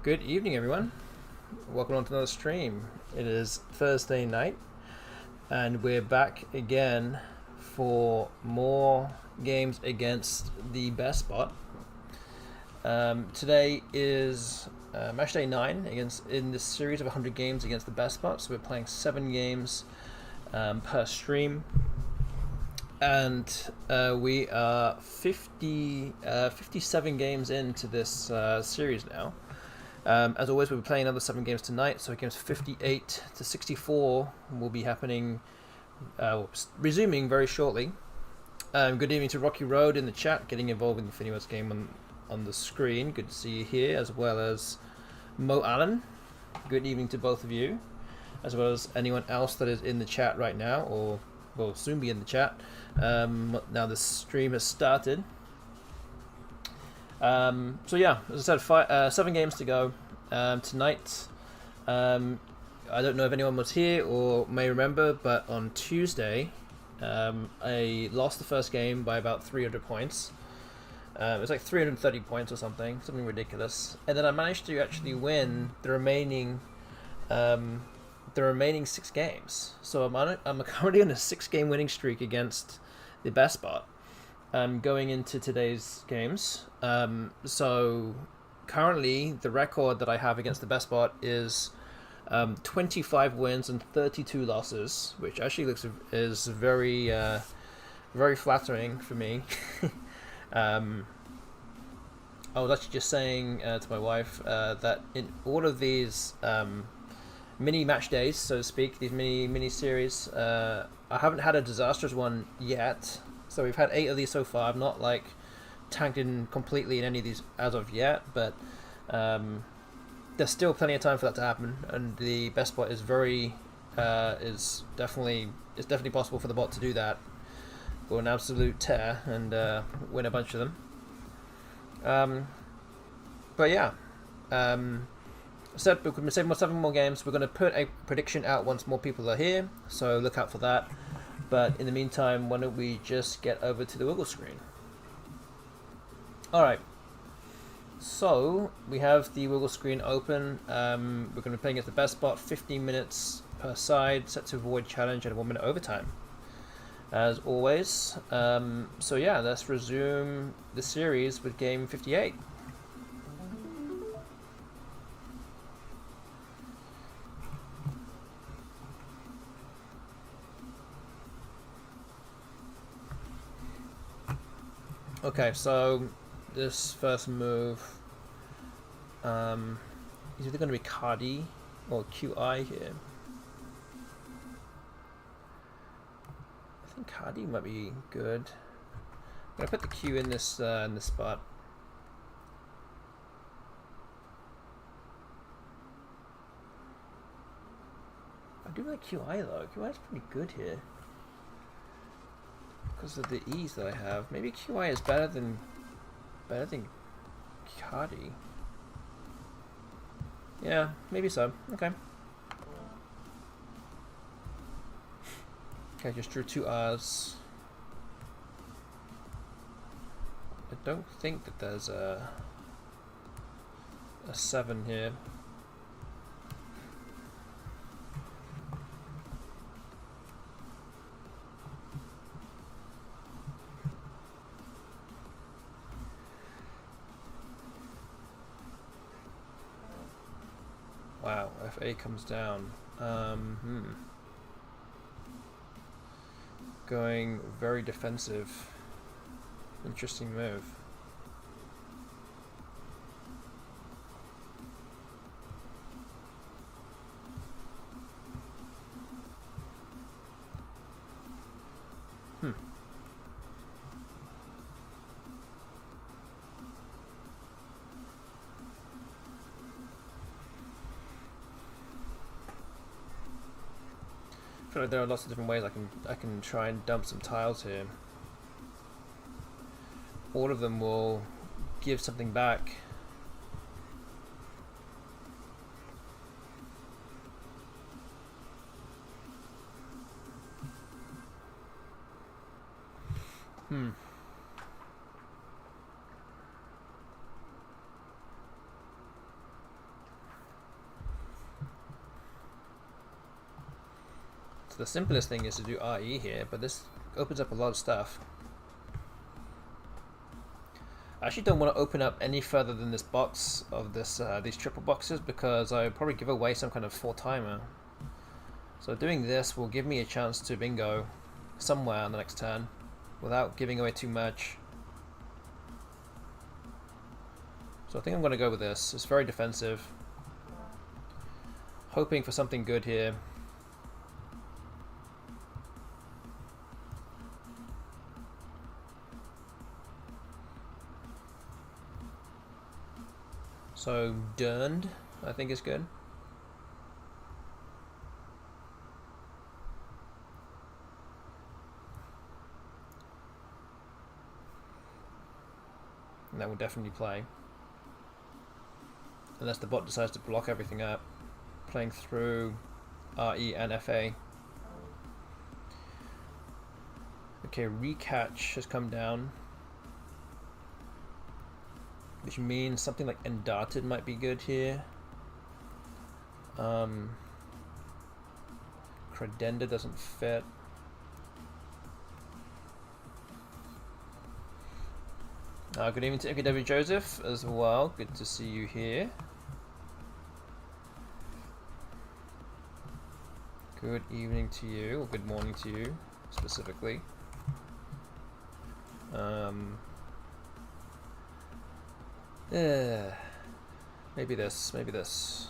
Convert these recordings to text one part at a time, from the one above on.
Good evening, everyone. Welcome on to another stream. It is Thursday night, and we're back again for more games against the best bot. Today is match day 9 in this series of 100 games against the best bot. So we're playing 7 games per stream, and we are 57 games into this series now. As always, we'll be playing another 7 games tonight, so games 58 to 64 will be happening, resuming very shortly. Good evening to Rocky Road in the chat, getting involved in the FINIWORDS game on the screen. Good to see you here, as well as Mo Allen. Good evening to both of you, as well as anyone else that is in the chat right now, or will soon be in the chat. Now the stream has started. So yeah, as I said, 7 games to go tonight. I don't know if anyone was here or may remember, but on Tuesday I lost the first game by about 300 points. It was like 330 points or something ridiculous, and then I managed to actually win the remaining 6 games. So I'm currently on a 6-game winning streak against the best bot. Going into today's games. So currently the record that I have against the best bot is 25 wins and 32 losses, which actually is very very flattering for me. I was actually just saying to my wife that in all of these mini match days, so to speak, these mini series, I haven't had a disastrous one yet. So we've had 8 of these so far. I've not like tanked in completely in any of these as of yet, but there's still plenty of time for that to happen. And the best bot is definitely possible for the bot to do that. go an absolute tear and win a bunch of them. But yeah, so we're going to save 7 more games. We're going to put a prediction out once more people are here, so look out for that. But in the meantime, why don't we just get over to the Woogles screen? Alright, so we have the Woogles screen open. We're going to be playing at the best spot, 15 minutes per side, set to avoid challenge and a 1 minute overtime, as always. So yeah, let's resume the series with game 58. Okay, so this first move is either going to be Cardi or QI here. I think Cardi might be good. I'm going to put the Q in this spot. I do like QI though. QI is pretty good here because of the ease that I have. Maybe QI is better than Cardi. Yeah, maybe so. Okay. Okay, just drew 2 R's. I don't think that there's a 7 here. Wow, FA comes down. Going very defensive. Interesting move. I feel like there are lots of different ways I can try and dump some tiles here. All of them will give something back. So the simplest thing is to do RE here, but this opens up a lot of stuff. I actually don't want to open up any further than this box of this these triple boxes, because I would probably give away some kind of 4-timer. So doing this will give me a chance to bingo somewhere on the next turn without giving away too much. So I think I'm going to go with this. It's very defensive. Hoping for something good here. So Durned, I think is good. And that will definitely play. Unless the bot decides to block everything up, playing through RE and FA. Okay, Recatch has come down, which means something like Endarted might be good here. Credenda doesn't fit. Good evening to MKW Joseph as well. Good to see you here. Good evening to you, or good morning to you specifically. Maybe this, maybe this.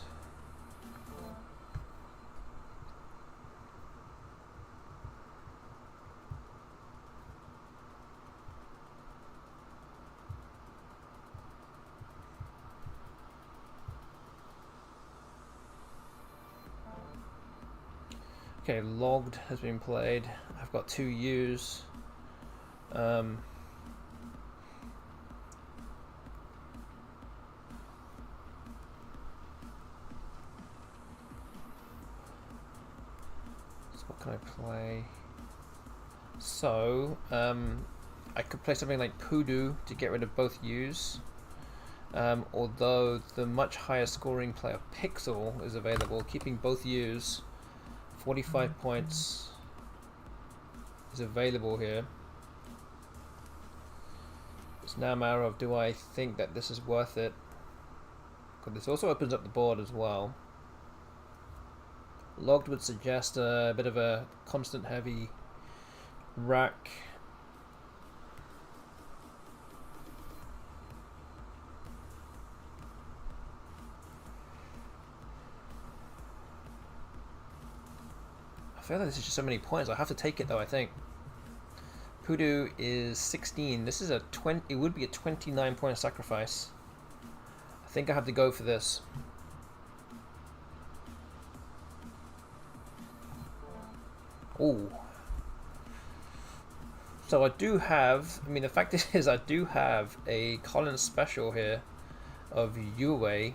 Okay, Logged has been played. I've got 2 U's. Um, so what can I play? So, I could play something like Poodoo to get rid of both U's. Although the much higher scoring player Pixel is available, keeping both U's. 45 points is available here. It's now a matter of, do I think that this is worth it? Because this also opens up the board as well. Logged would suggest a bit of a constant heavy rack. I feel like this is just so many points. I have to take it though, I think. Poodoo is 16. This is a 20. It would be a 29-point sacrifice. I think I have to go for this. Oh. So I do have, I mean, the fact is I do have a Collins special here of Yue,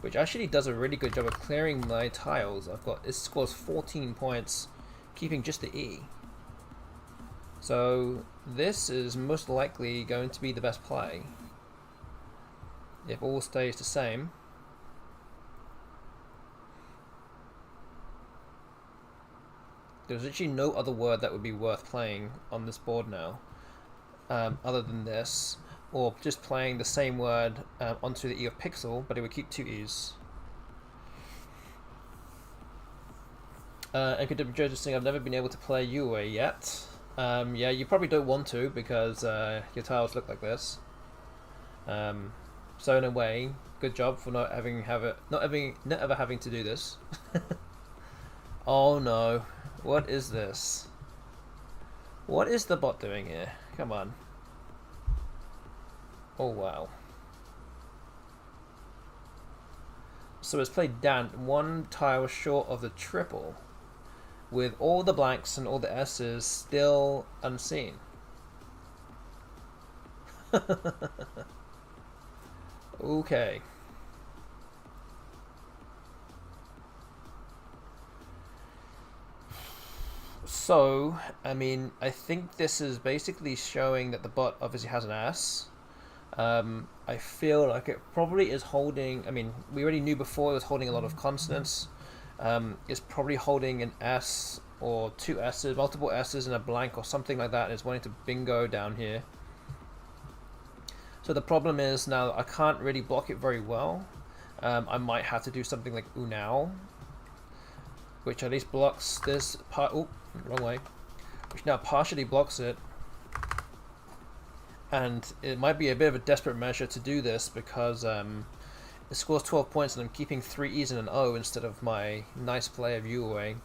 which actually does a really good job of clearing my tiles. It scores 14 points, keeping just the E. So this is most likely going to be the best play if all stays the same. There's actually no other word that would be worth playing on this board now, other than this, or just playing the same word onto the E of Pixel, but it would keep 2 E's. And could be saying I've never been able to play Yue yet. Yeah, you probably don't want to because your tiles look like this. So in a way, good job for not ever having to do this. Oh no. What is this? What is the bot doing here? Come on. Oh wow. So it's played down 1 tile short of the triple, with all the blanks and all the S's still unseen. Okay. So, I mean, I think this is basically showing that the bot obviously has an S. I feel like it probably is holding, I mean, we already knew before it was holding a lot of consonants. It's probably holding an S or 2 S's, multiple S's and a blank or something like that, and it's wanting to bingo down here. So the problem is now I can't really block it very well. I might have to do something like Unao, which at least blocks this part. Oh, wrong way. Which now partially blocks it. And it might be a bit of a desperate measure to do this because it scores 12 points and I'm keeping 3 E's and an O instead of my nice play of Yue.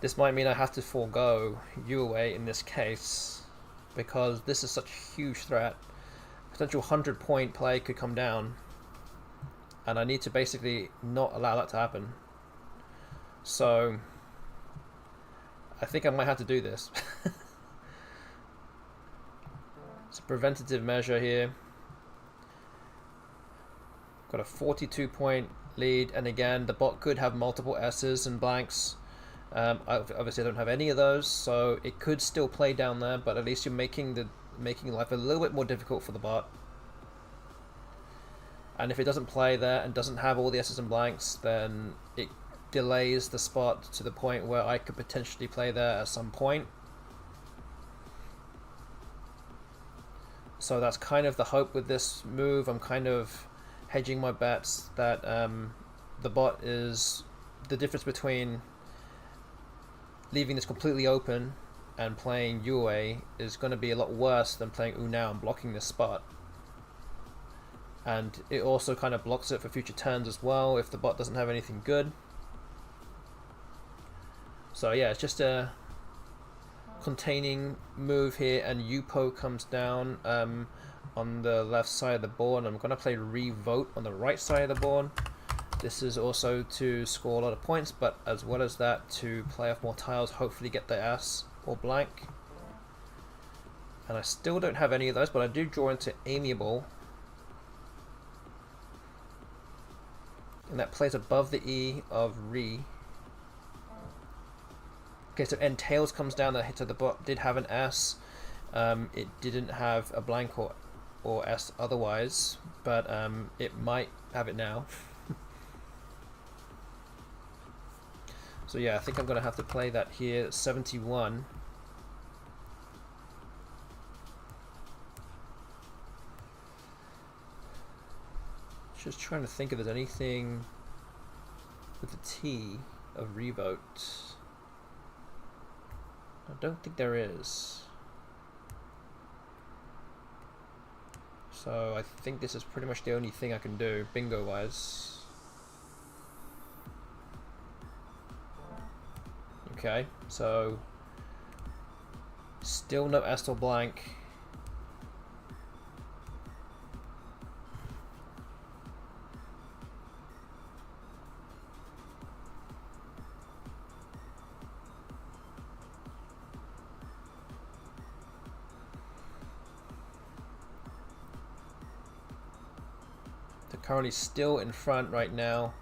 This might mean I have to forego Yue in this case because this is such a huge threat. Potential 100-point play could come down and I need to basically not allow that to happen. So I think I might have to do this. It's a preventative measure here. Got a 42-point lead, and again the bot could have multiple S's and blanks. Obviously I don't have any of those, so it could still play down there, but at least you're making life a little bit more difficult for the bot. And if it doesn't play there and doesn't have all the S's and blanks, then it delays the spot to the point where I could potentially play there at some point. So that's kind of the hope with this move. I'm kind of hedging my bets that the bot is the difference between leaving this completely open and playing Yue is going to be a lot worse than playing Unao and blocking this spot. And it also kind of blocks it for future turns as well if the bot doesn't have anything good. So yeah, it's just a containing move here, and Yupo comes down on the left side of the board. I'm going to play Revote on the right side of the board. This is also to score a lot of points, but as well as that to play off more tiles, hopefully get the S or blank. And I still don't have any of those, but I do draw into amiable. And that plays above the E of re. Okay, so and tails comes down. The hit of the bot did have an S. It didn't have a blank or S otherwise, but it might have it now. So yeah, I think I'm going to have to play that here. 71. Just trying to think if there's anything with the T of revote. I don't think there is. So I think this is pretty much the only thing I can do, bingo wise. Okay, so still no S or blank. Currently still in front right now,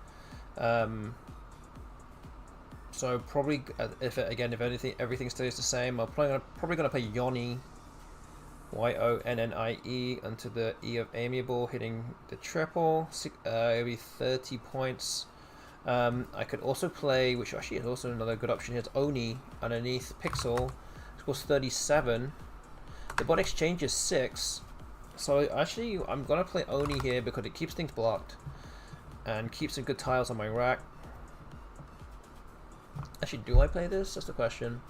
so probably if everything stays the same, I'm probably gonna play Yoni, YONNIE, onto the E of amiable, hitting the triple. It'll be 30 points. I could also play, which actually is also another good option here, is Oni underneath Pixel. Scores 37. The bot exchange is 6. So actually, I'm gonna play Oni here because it keeps things blocked and keeps some good tiles on my rack. Actually, do I play this? That's the question.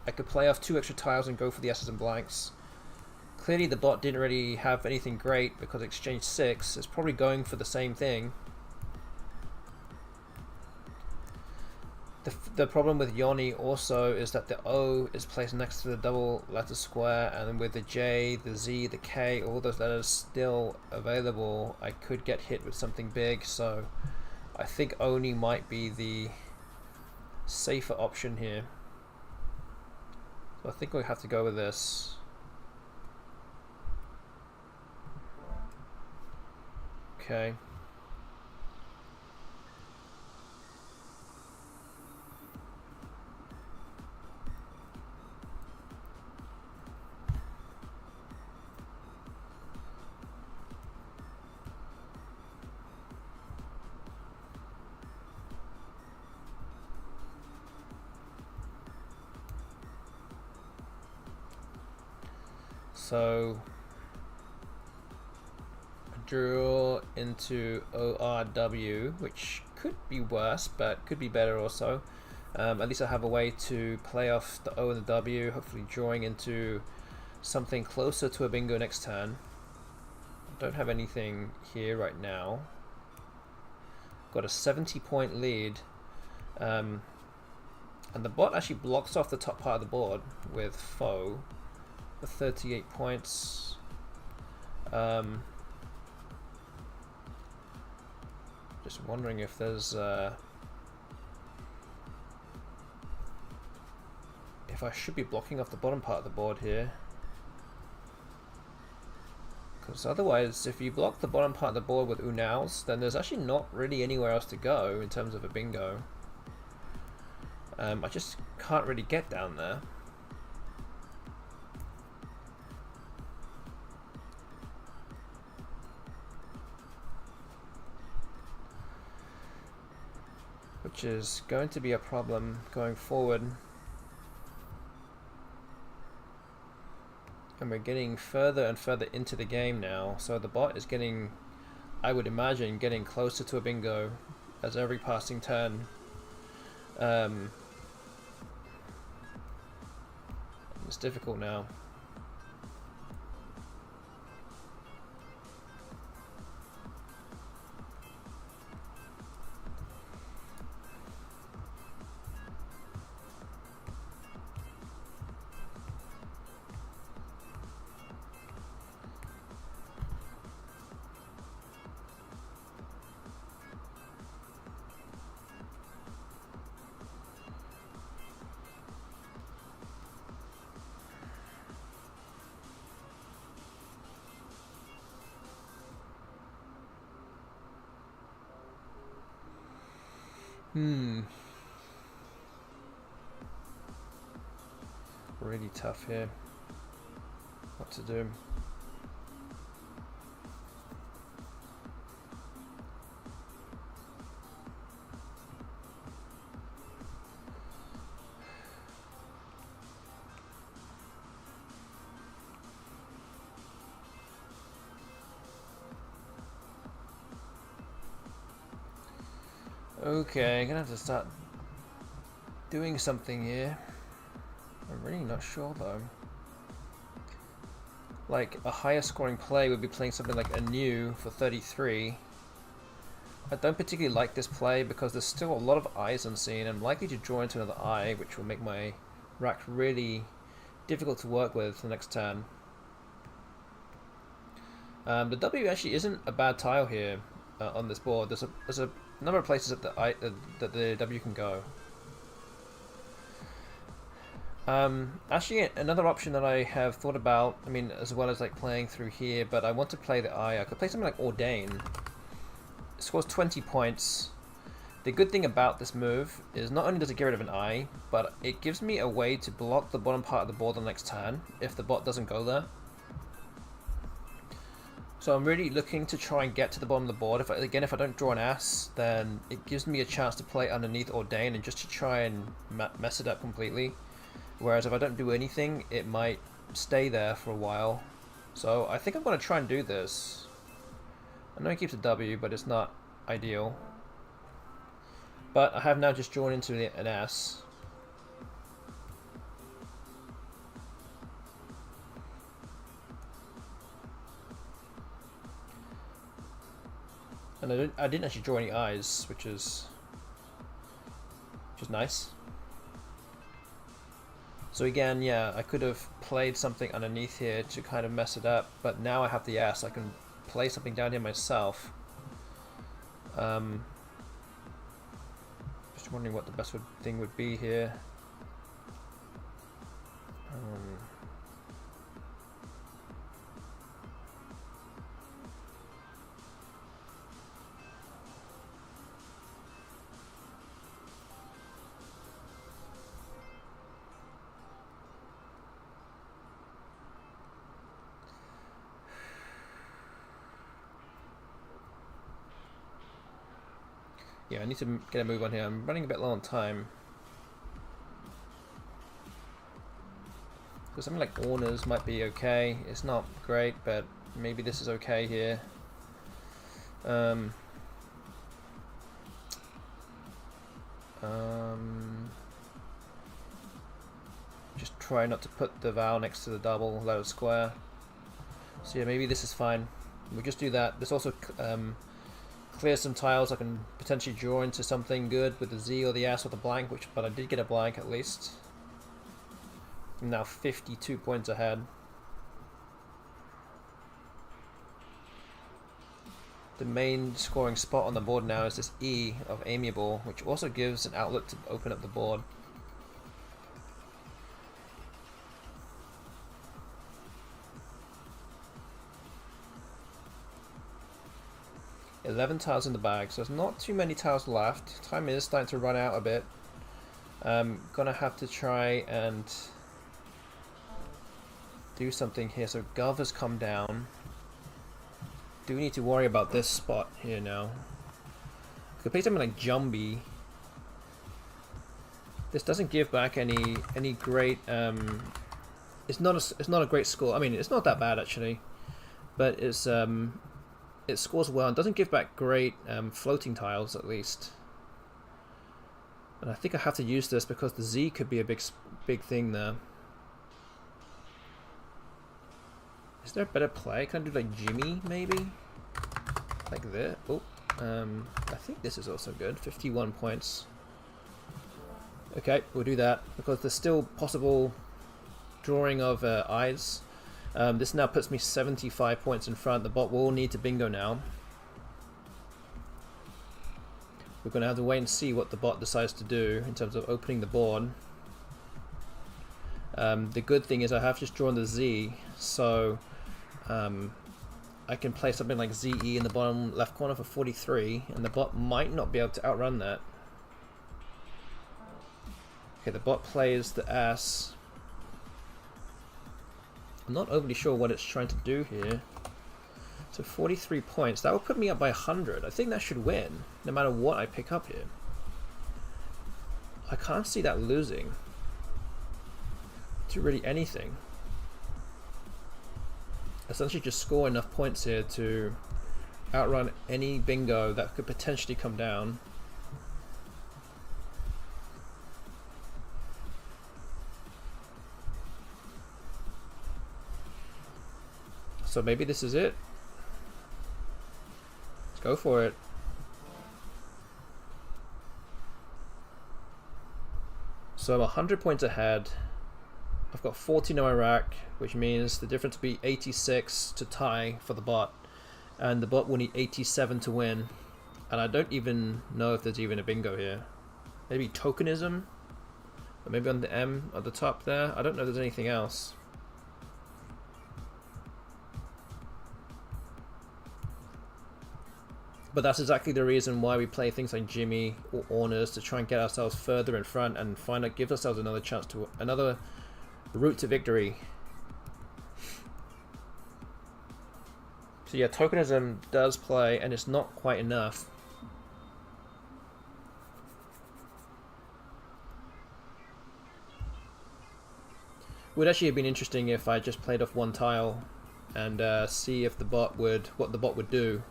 I could play off 2 extra tiles and go for the S's and blanks. Clearly, the bot didn't really have anything great because it exchanged 6. It's probably going for the same thing. The problem with Yoni also is that the O is placed next to the double letter square, and with the J, the Z, the K, all those letters still available, I could get hit with something big, so I think Oni might be the safer option here. So I think we have to go with this. Okay. So draw into ORW, which could be worse, but could be better also. At least I have a way to play off the O and the W, hopefully drawing into something closer to a bingo next turn. Don't have anything here right now. Got a 70-point lead. And the bot actually blocks off the top part of the board with foe for 38 points. Just wondering if there's if I should be blocking off the bottom part of the board here, because otherwise if you block the bottom part of the board with Unaus, then there's actually not really anywhere else to go in terms of a bingo. I just can't really get down there. Which is going to be a problem going forward. And we're getting further and further into the game now, so the bot is getting, I would imagine, getting closer to a bingo as every passing turn. It's difficult now. Really tough here. What to do? Okay, I'm gonna have to start doing something here. I'm really not sure though. Like a higher scoring play would be playing something like a new for 33. I don't particularly like this play because there's still a lot of eyes unseen. I'm likely to draw into another eye, which will make my rack really difficult to work with the next turn. The W actually isn't a bad tile here on this board. There's a number of places that the W can go. Actually, another option that I have thought about, I mean, as well as like playing through here, but I want to play the eye. I could play something like Ordain. It scores 20 points. The good thing about this move is not only does it get rid of an eye, but it gives me a way to block the bottom part of the board the next turn if the bot doesn't go there. So I'm really looking to try and get to the bottom of the board. If I don't draw an ass, then it gives me a chance to play underneath Ordain and just to try and mess it up completely. Whereas if I don't do anything, it might stay there for a while. So I think I'm going to try and do this. I know it keeps a W, but it's not ideal. But I have now just drawn into an ass. And I didn't actually draw any eyes, which is nice. So again, yeah, I could have played something underneath here to kind of mess it up, but now I have the ass. I can play something down here myself. Just wondering what the best thing would be here. Yeah, I need to get a move on here. I'm running a bit low on time. So something like Orners might be okay. It's not great, but maybe this is okay here. Just try not to put the vowel next to the double low square. So yeah, maybe this is fine. We'll just do that. This also clear some tiles I can potentially draw into something good with the Z or the S or the blank, but I did get a blank at least. I'm now 52 points ahead. The main scoring spot on the board now is this E of amiable, which also gives an outlet to open up the board. $11 tiles in the bag, so there's not too many tiles left. Time is starting to run out a bit. Gonna have to try and do something here. So Gov has come down. Do we need to worry about this spot here now? Could play something like Jumbie. This doesn't give back any great. It's not a great score. I mean, it's not that bad actually, but it's it scores well and doesn't give back great floating tiles at least. And I think I have to use this because the Z could be a big thing there. Is there a better play? Can I do like Jimmy maybe? Like this? Oh, I think this is also good. 51 points. Okay, we'll do that because there's still possible drawing of eyes. This now puts me 75 points in front. The bot will need to bingo now. We're going to have to wait and see what the bot decides to do in terms of opening the board. The good thing is I have just drawn the Z, so I can play something like ZE in the bottom left corner for 43, and the bot might not be able to outrun that. Okay, the bot plays the ass. I'm not overly sure what it's trying to do here. So 43 points. That would put me up by 100. I think that should win, no matter what I pick up here. I can't see that losing to really anything. Essentially just score enough points here to outrun any bingo that could potentially come down. So maybe this is it. Let's go for it. So I'm 100 points ahead. I've got 14 on my rack, which means the difference will be 86 to tie for the bot. And the bot will need 87 to win. And I don't even know if there's even a bingo here. Maybe tokenism? Or maybe on the M at the top there? I don't know if there's anything else. But that's exactly the reason why we play things like Jimmy or Orners, to try and get ourselves further in front and give ourselves another chance to, another route to victory. So yeah, tokenism does play, and it's not quite enough. Would actually have been interesting if I just played off one tile and see if the bot would, what the bot would do.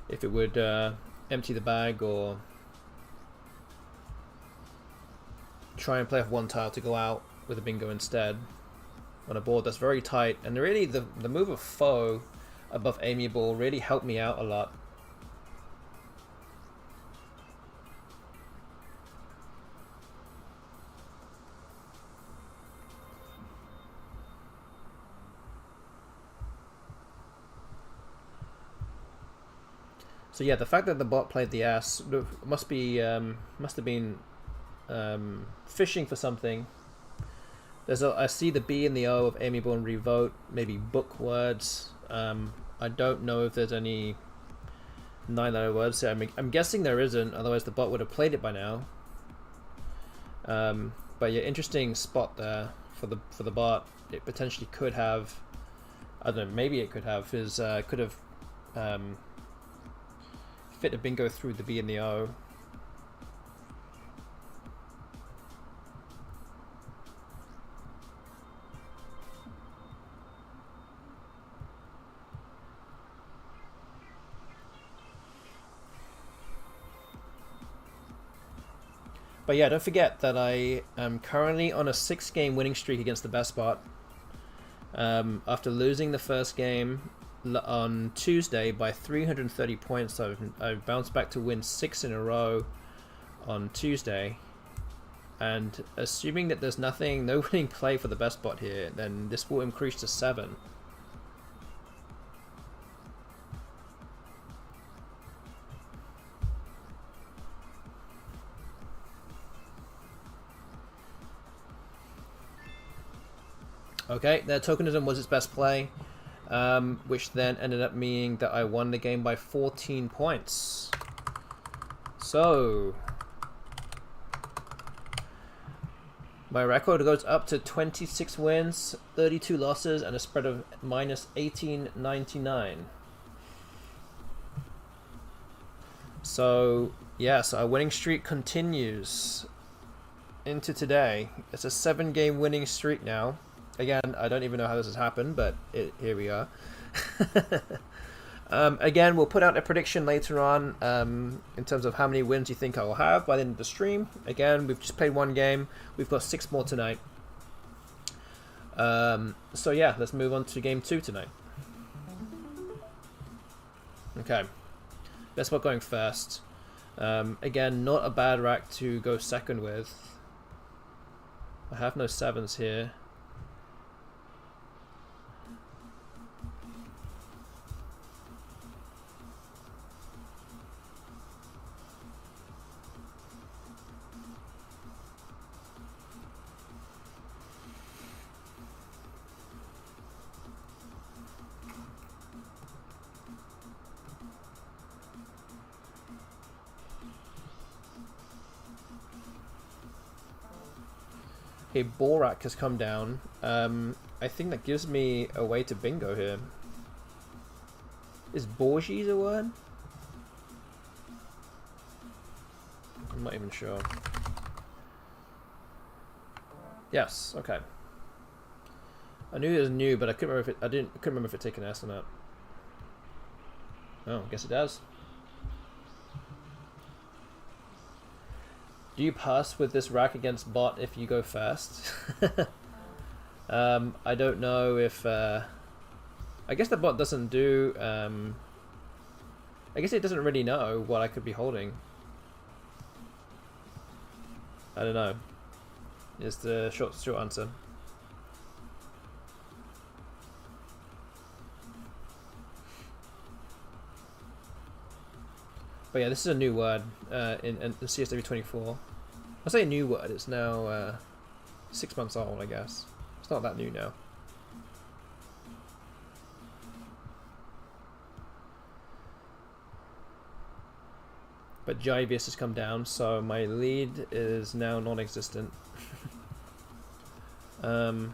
If it would empty the bag or try and play off one tile to go out with a bingo instead on a board that's very tight. And really the move of foe above amiable really helped me out a lot. So yeah, the fact that the bot played the ass must have been fishing for something. I see the B and the O of amiable and revote, maybe book words. I don't know if there's any 9-letter words here. I'm guessing there isn't, otherwise the bot would have played it by now. But yeah, interesting spot there for the bot. It potentially could have, I don't know, maybe it could have could have fit a bingo through the B and the O. But yeah, don't forget that I am currently on a 6-game winning streak against the best bot. After losing the first game on Tuesday by 330 points, I've bounced back to win 6 in a row on Tuesday. And assuming that there's no winning play for the best bot here, then this will increase to 7. Okay, their tokenism was its best play, which then ended up meaning that I won the game by 14 points. So my record goes up to 26 wins, 32 losses, and a spread of minus 1899. So yeah, so our winning streak continues into today. It's a 7-game winning streak now. Again, I don't even know how this has happened, but here we are. Again, we'll put out a prediction later on in terms of how many wins you think I will have by the end of the stream. Again, we've just played 1 game. We've got 6 more tonight. So yeah, let's move on to game 2 tonight. Okay, let's start going first. Again, not a bad rack to go second with. I have no 7s here. a Borak has come down. I think that gives me a way to bingo here. Is Borgies a word? I'm not even sure. Yes, okay. I knew it was new, but I couldn't remember if it. Couldn't remember if it took an S or not. Oh, I guess it does. Do you pass with this rack against bot if you go first? I don't know if. I guess the bot doesn't do. I guess it doesn't really know what I could be holding. I don't know. Is the short answer. But yeah, this is a new word in the CSW24. I say a new word, it's now 6 months old, I guess. It's not that new now. But Jivius has come down, so my lead is now non-existent. So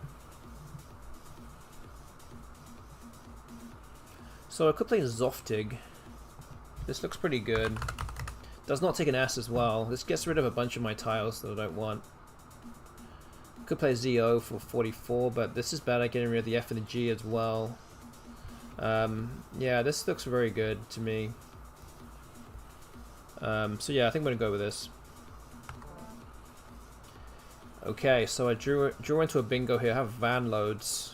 I could play Zoftig. This looks pretty good. Does not take an S as well. This gets rid of a bunch of my tiles that I don't want. Could play ZO for 44, but this is bad at getting rid of the F and the G as well. Yeah, this looks very good to me. So yeah, I think I'm gonna go with this. Okay, so I drew into a bingo here. I have van loads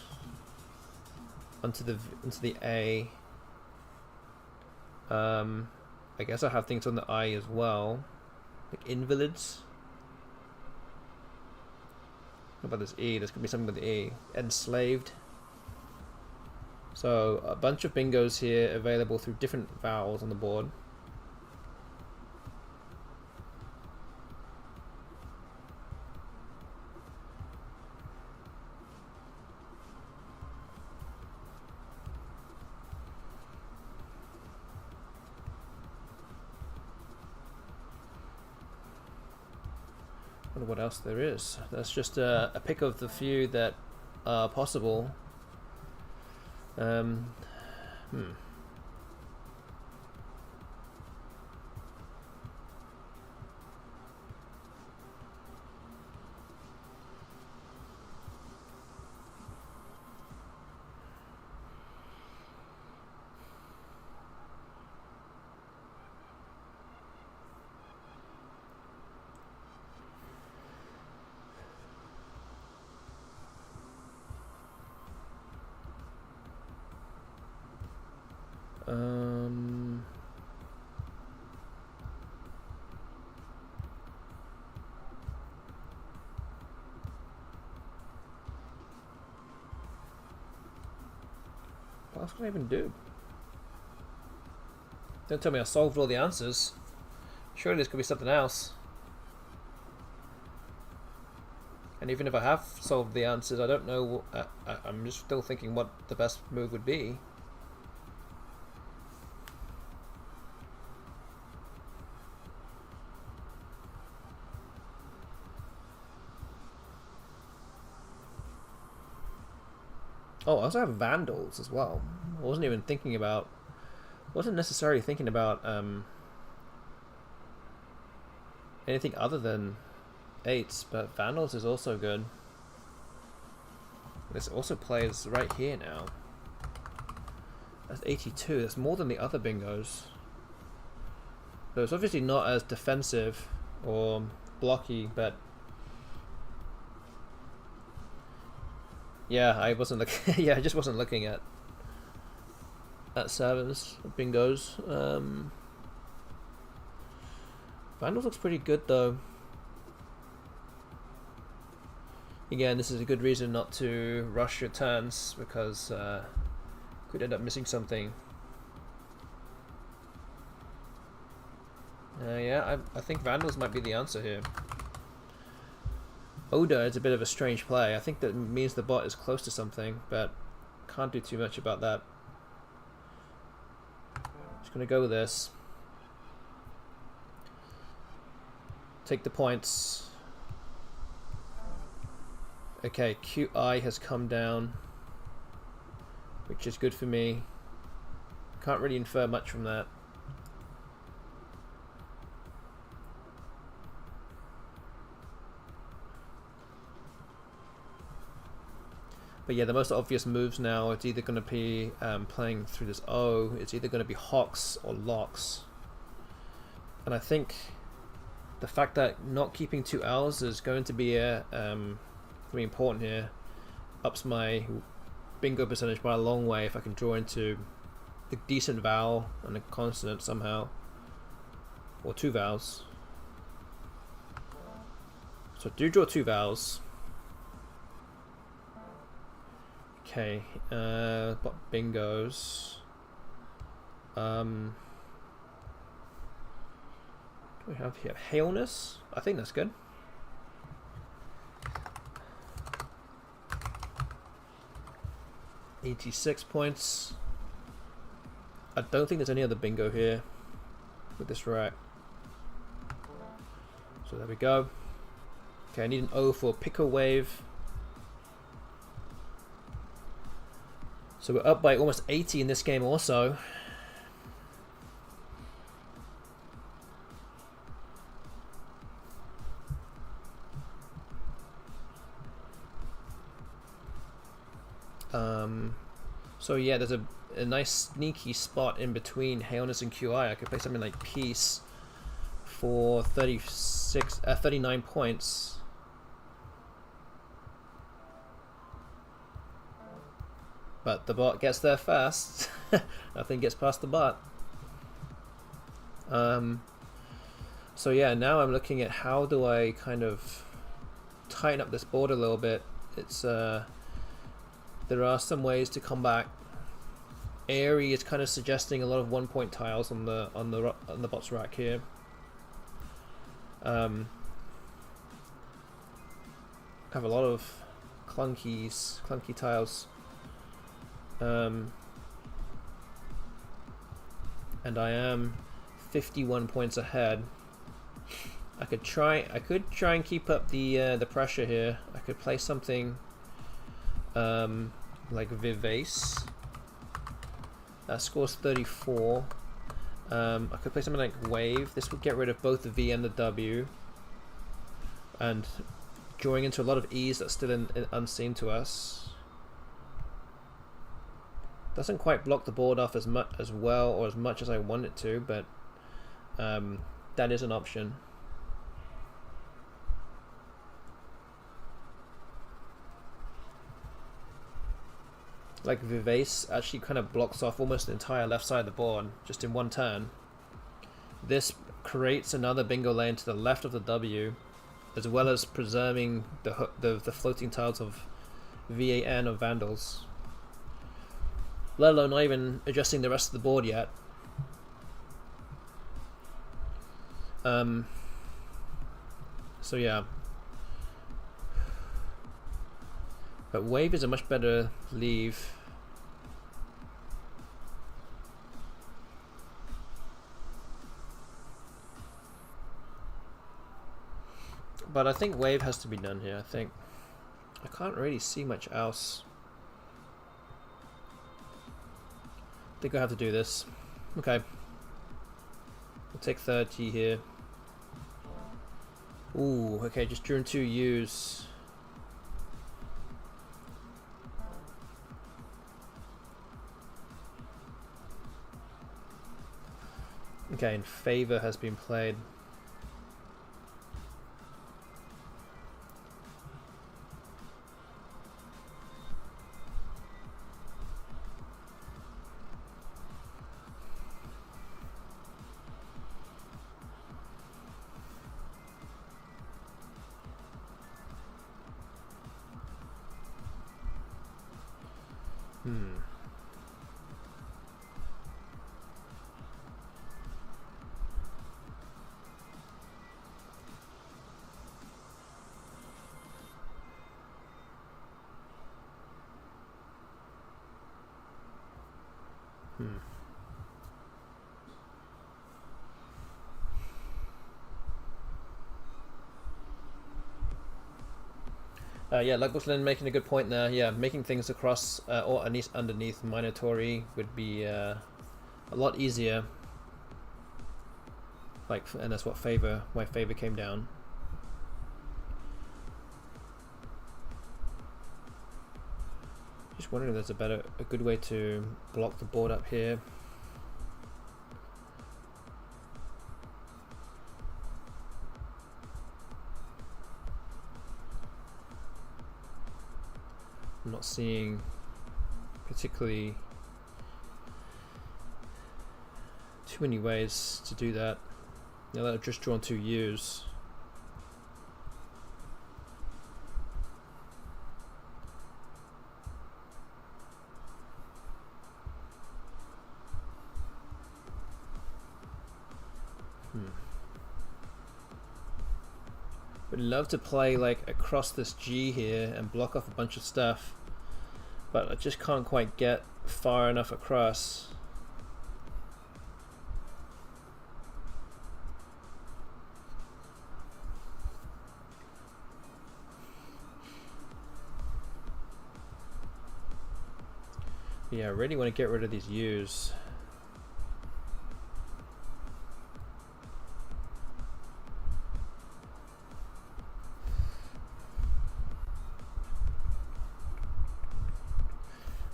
onto the A. I guess I have things on the I as well, like invalids. What about this E? There's gonna be something with the E. Enslaved. So a bunch of bingos here available through different vowels on the board. Wonder what else there is. That's just a pick of the few that are possible. What else can I even do? Don't tell me I solved all the answers. Surely this could be something else. And even if I have solved the answers, I don't know. I'm just still thinking what the best move would be. Oh, I also have vandals as well. I wasn't even thinking about. Wasn't necessarily thinking about anything other than 8s, but vandals is also good. This also plays right here now. That's 82. That's more than the other bingos. So it's obviously not as defensive or blocky, but yeah, I wasn't looking. Yeah, I just wasn't looking at servers bingos. Vandals looks pretty good though. Again, this is a good reason not to rush your turns because could end up missing something. Yeah, I think Vandals might be the answer here. Oda is a bit of a strange play. I think that means the bot is close to something, but can't do too much about that. Just gonna go with this. Take the points. Okay, QI has come down, which is good for me. Can't really infer much from that. But yeah, the most obvious moves now, it's either going to be playing through this O, it's either going to be Hawks or Locks. And I think the fact that not keeping 2 L's is going to be really important here. Ups my bingo percentage by a long way if I can draw into a decent vowel and a consonant somehow. Or 2 vowels. So I do draw 2 vowels. Okay, but bingos. What do we have here? Haleness? I think that's good. $86 points. I don't think there's any other bingo here with this rack. So there we go. Okay, I need an O for picker wave. So we're up by almost 80 in this game also. So yeah, there's a nice sneaky spot in between Haleness and QI. I could play something like Peace for 39 points. But the bot gets there fast. Nothing gets past the bot. So yeah, now I'm looking at how do I kind of tighten up this board a little bit. It's there are some ways to come back. Airy is kind of suggesting a lot of 1-point tiles on the bot's rack here. Have a lot of clunky tiles. And I am 51 points ahead. I could try and keep up the pressure here. I could play something like Vivace. That scores 34. I could play something like Wave. This would get rid of both the V and the W, and drawing into a lot of E's that's still unseen to us. Doesn't quite block the board off as much as much as I want it to, but that is an option. Like Vivace actually kind of blocks off almost the entire left side of the board just in one turn. This creates another bingo lane to the left of the W, as well as preserving the floating tiles of VAN or Vandals. Let alone not even adjusting the rest of the board yet. So yeah. But Wave is a much better leave. But I think Wave has to be done here, I can't really see much else. I think I have to do this. Okay. We'll take 30 here. Ooh, okay, just drew 2 U's. Okay, in favor has been played. Yeah, Lugbooks making a good point there. Yeah, making things across or at least underneath Minotauri would be a lot easier. Like, and that's what why favor came down. Just wondering if there's a good way to block the board up here. I'm not seeing particularly too many ways to do that. Now that I've just drawn 2 U's. Would love to play like across this G here and block off a bunch of stuff, but I just can't quite get far enough across. Yeah, I really want to get rid of these U's.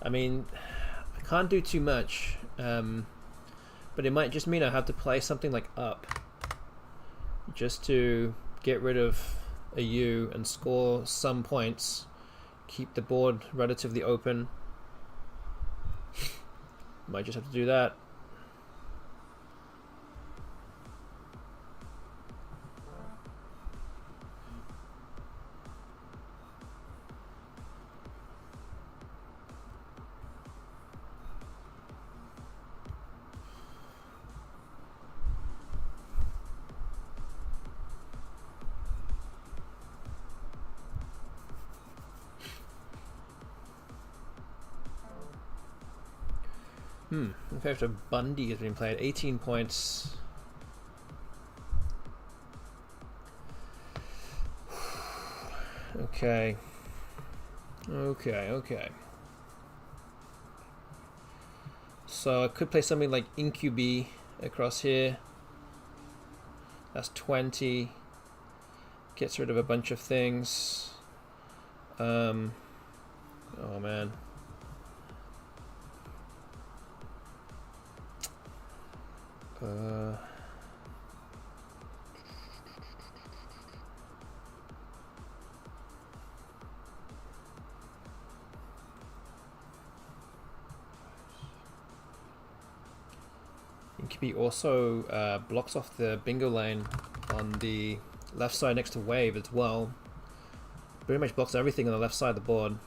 I mean, I can't do too much, but it might just mean I have to play something like up just to get rid of a U and score some points, keep the board relatively open. Might just have to do that. In fact, Bundy has been played 18 points. Okay. So I could play something like Incubi across here. That's 20. Gets rid of a bunch of things. Oh man. Incubi also blocks off the bingo lane on the left side next to Wave as well. Pretty much blocks everything on the left side of the board.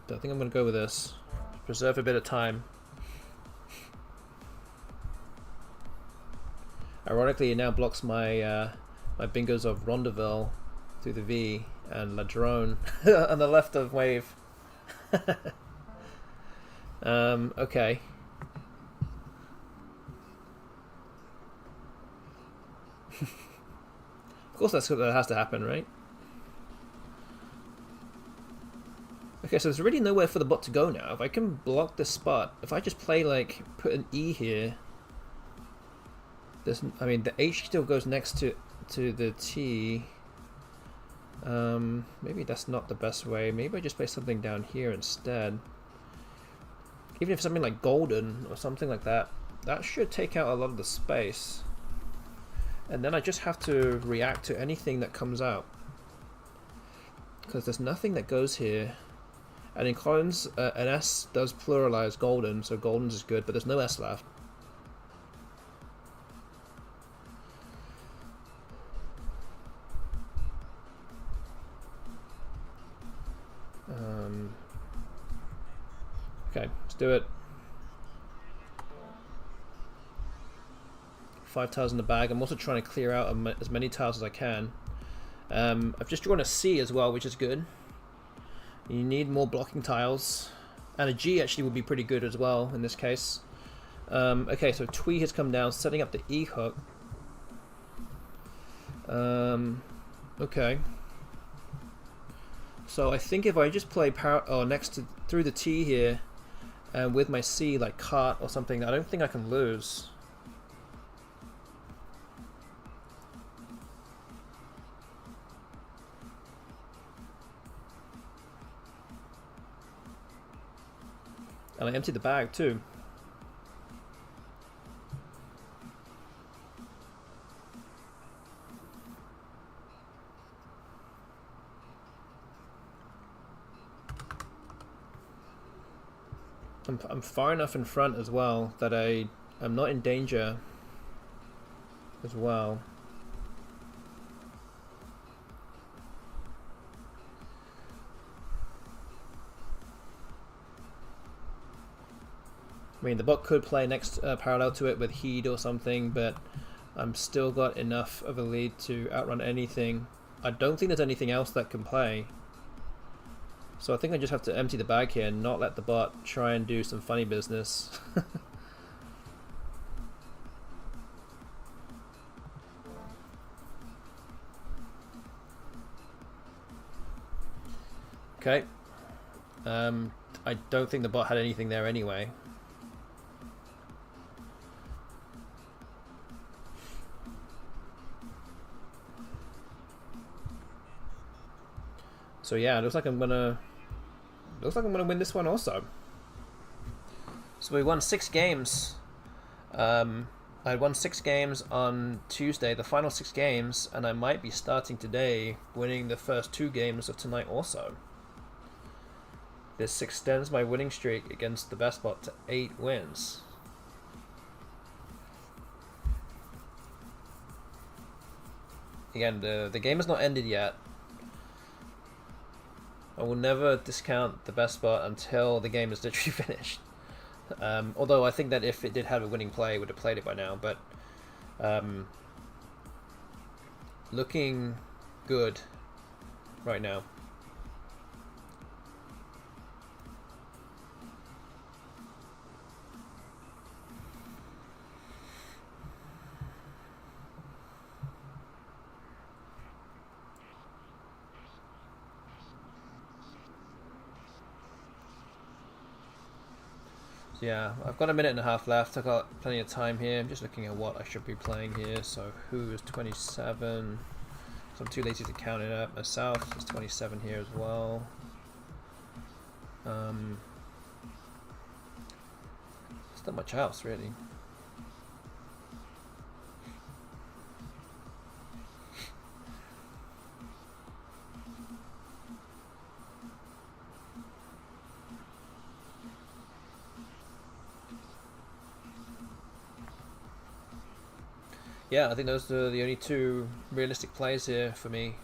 But I think I'm going to go with this. Preserve a bit of time. Ironically, it now blocks my my bingos of Rondeville through the V and Ladrone on the left of Wave. Okay. Of course that has to happen, right? Okay, so there's really nowhere for the bot to go now. If I can block this spot, if I just play like, put an E here, I mean, the H still goes next to the T. Maybe that's not the best way. Maybe I just play something down here instead. Even if something like golden or something like that, that should take out a lot of the space. And then I just have to react to anything that comes out. Because there's nothing that goes here. And in Collins, an S does pluralize golden, so golden's is good, but there's no S left. Okay, let's do it. 5 tiles in the bag. I'm also trying to clear out as many tiles as I can. I've just drawn a C as well, which is good. You need more blocking tiles. And a G actually would be pretty good as well in this case. Okay, so Twee has come down, setting up the E hook. Okay. So I think if I just play next to through the T here, and with my C like cart or something, I don't think I can lose. And I emptied the bag too. I'm far enough in front as well that I'm not in danger as well. I mean, the bot could play next parallel to it with Heed or something, but I'm still got enough of a lead to outrun anything. I don't think there's anything else that can play. So I think I just have to empty the bag here and not let the bot try and do some funny business. Okay. I don't think the bot had anything there anyway. So yeah, it looks like I'm gonna win this one also. So we won 6 games. I won 6 games on Tuesday, the final 6 games, and I might be starting today winning the first 2 games of tonight also. This extends my winning streak against the best bot to 8 wins. Again, the game has not ended yet. I will never discount the best bot until the game is literally finished. Although I think that if it did have a winning play, it would have played it by now. But looking good right now. Yeah, I've got a minute and a half left. I've got plenty of time here. I'm just looking at what I should be playing here. So who is 27? So I'm too lazy to count it up myself. There's 27 here as well. There's not much else really. Yeah, I think those are the only 2 realistic plays here for me.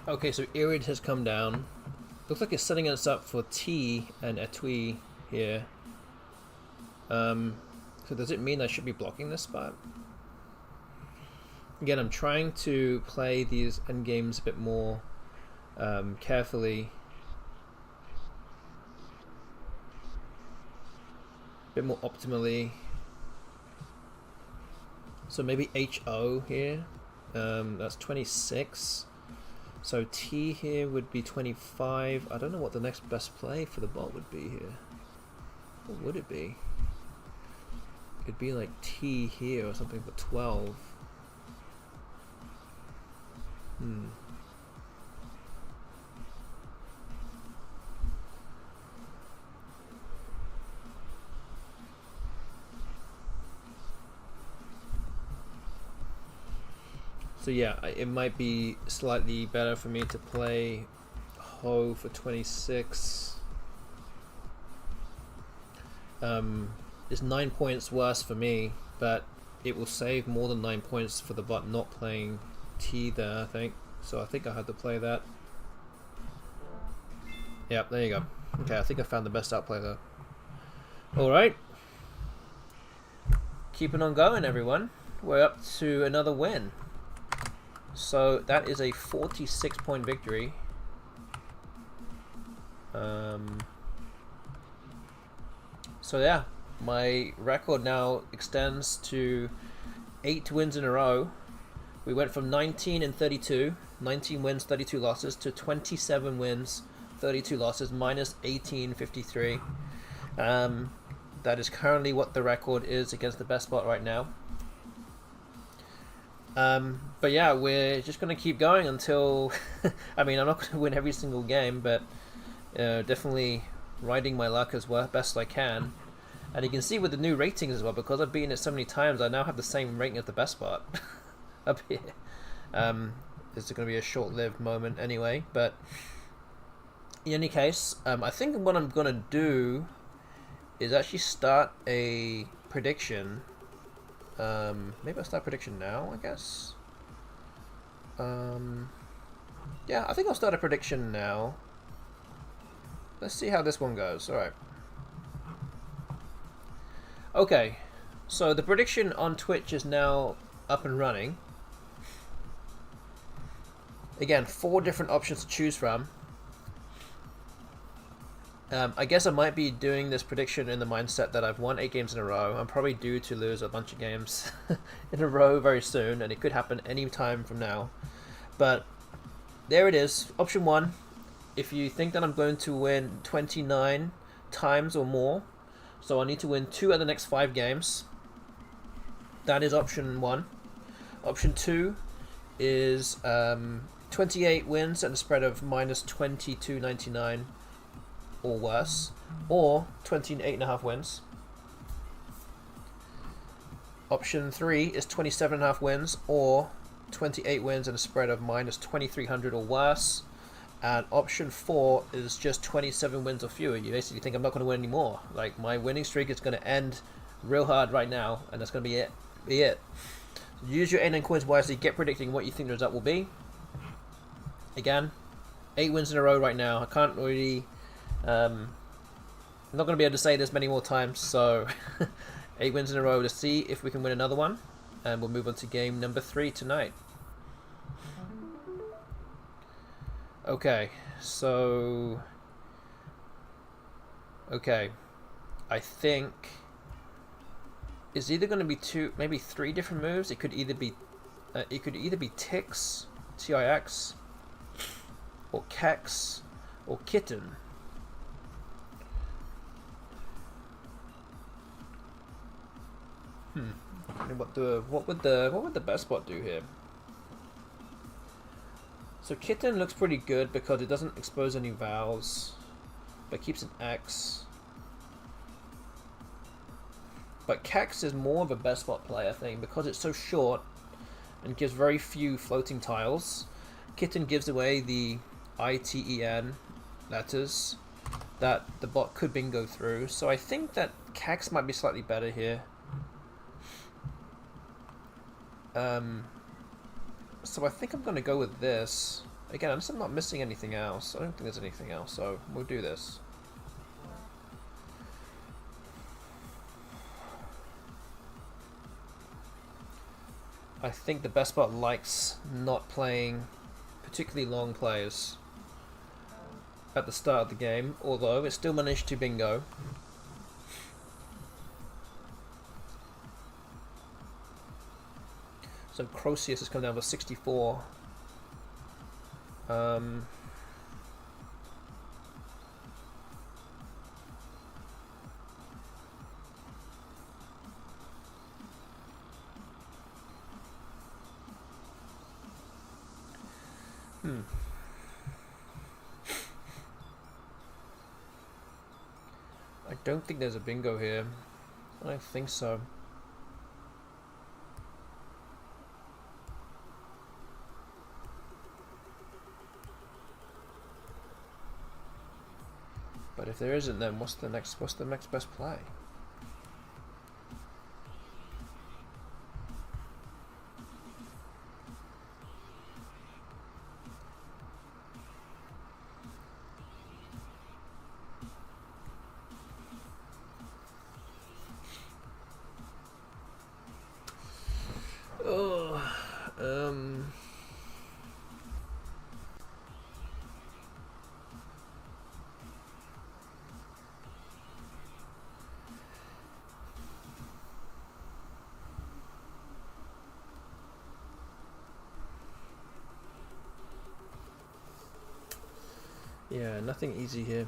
Okay, so Irid has come down. Looks like it's setting us up for T and Etui here. So does it mean I should be blocking this spot? Again, I'm trying to play these endgames a bit more carefully. A bit more optimally. So maybe HO here. That's 26. So T here would be 25. I don't know what the next best play for the bot would be here. What would it be? It'd be like T here or something for 12. So yeah, it might be slightly better for me to play Ho for 26. It's 9 points worse for me, but it will save more than 9 points for the bot not playing T there, I think. So I think I had to play that. Yep, there you go. Okay, I think I found the best outplay there. Alright. Keeping on going, everyone. We're up to another win. So that is a 46-point victory. So yeah, my record now extends to 8 wins in a row. We went from 19 and 32, 19 wins, 32 losses, to 27 wins, 32 losses, minus 1853. That is currently what the record is against the best bot right now. But yeah, we're just going to keep going until... I mean, I'm not going to win every single game, but definitely riding my luck as well, best I can. And you can see with the new ratings as well, because I've beaten it so many times, I now have the same rating as the best bot up here. This is going to be a short-lived moment anyway, but in any case, I think what I'm going to do is actually start a prediction. Maybe I'll start prediction now, I guess. Yeah, I think I'll start a prediction now. Let's see how this one goes. Alright. Okay, so the prediction on Twitch is now up and running. Again, 4 different options to choose from. I guess I might be doing this prediction in the mindset that I've won 8 games in a row. I'm probably due to lose a bunch of games in a row very soon, and it could happen any time from now. But there it is. Option 1. If you think that I'm going to win 29 times or more, so I need to win 2 of the next 5 games. That is option 1. Option 2 is 28 wins and a spread of minus 22.99 or worse, or 28.5 wins. Option 3 is 27.5 wins or 28 wins and a spread of minus 2300 or worse. And option 4 is just 27 wins or fewer. You basically think I'm not going to win anymore. Like, my winning streak is going to end real hard right now, and that's going to be it. So use your 8 coins wisely. Get predicting what you think the result will be. Again, 8 wins in a row right now. I can't really... I'm not going to be able to say this many more times, so 8 wins in a row. Let's see if we can win another one, and we'll move on to game number 3 tonight. Okay, so... Okay, I think it's either going to be 2, maybe 3 different moves. It could either be Tix, T-I-X, or Kex, or Kitten. What would the best bot do here? So Kitten looks pretty good because it doesn't expose any vowels, but keeps an X. But Kex is more of a best bot play, I think, because it's so short and gives very few floating tiles. Kitten gives away the ITEN letters that the bot could bingo through, so I think that Kex might be slightly better here. So I think I'm going to go with this. Again, I'm not missing anything else. I don't think there's anything else, so we'll do this. I think the best bot likes not playing particularly long plays at the start of the game, although it still managed to bingo. So Croceus has come down to 64. I don't think there's a bingo here. I don't think so. But if there isn't, then what's the next best play? Oh, yeah, nothing easy here.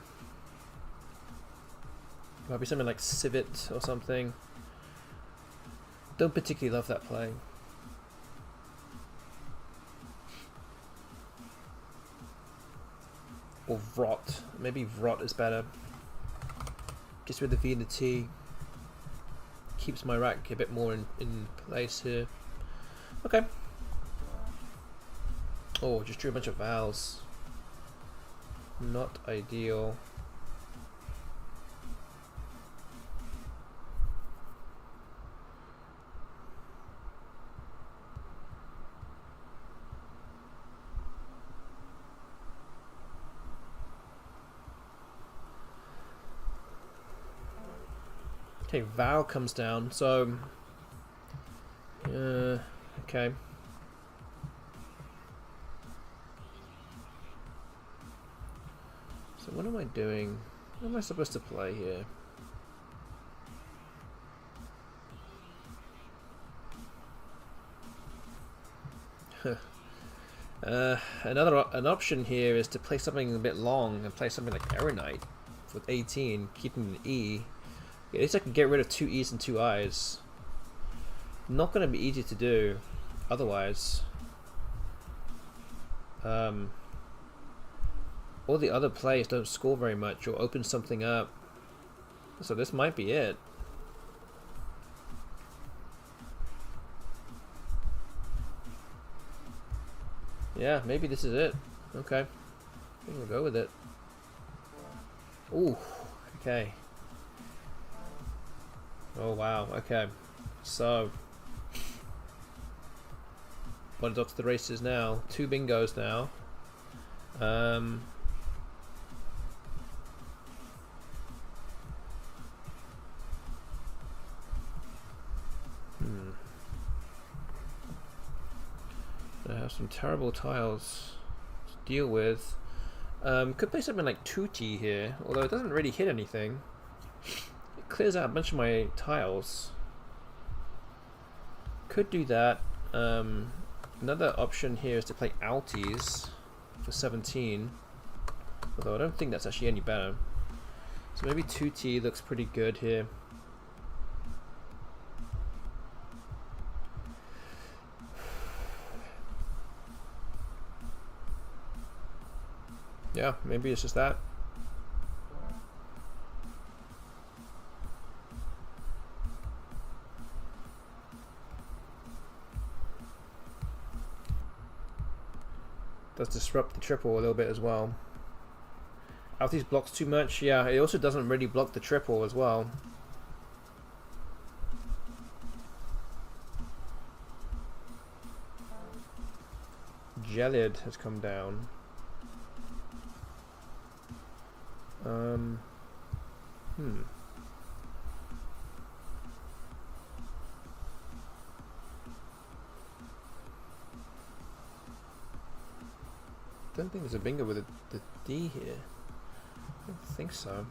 Might be something like civet or something. Don't particularly love that play. Or Vrot. Maybe Vrot is better. Gets rid of the V and the T. Keeps my rack a bit more in place here. Okay. Oh, just drew a bunch of vowels. Not ideal. Okay, vowel comes down, so okay. So what am I doing? What am I supposed to play here? An option here is to play something a bit long and play something like Erronite with 18, keeping an E. At least I can get rid of 2 E's and 2 I's. Not going to be easy to do otherwise. All the other plays don't score very much or open something up. So this might be it. Yeah, maybe this is it. Okay. I think we'll go with it. Ooh, okay. Oh wow, okay. So what are the races now? 2 bingos now. I have some terrible tiles to deal with. Could play something like Tutti here, although it doesn't really hit anything. Clears out a bunch of my tiles. Could do that. Another option here is to play Alties for 17, although I don't think that's actually any better. So maybe 2T looks pretty good here. Yeah, maybe it's just that. Does disrupt the triple a little bit as well. Alties blocks too much. Yeah, it also doesn't really block the triple as well. Gelid has come down. Don't think there's a bingo with the D here. I don't think so.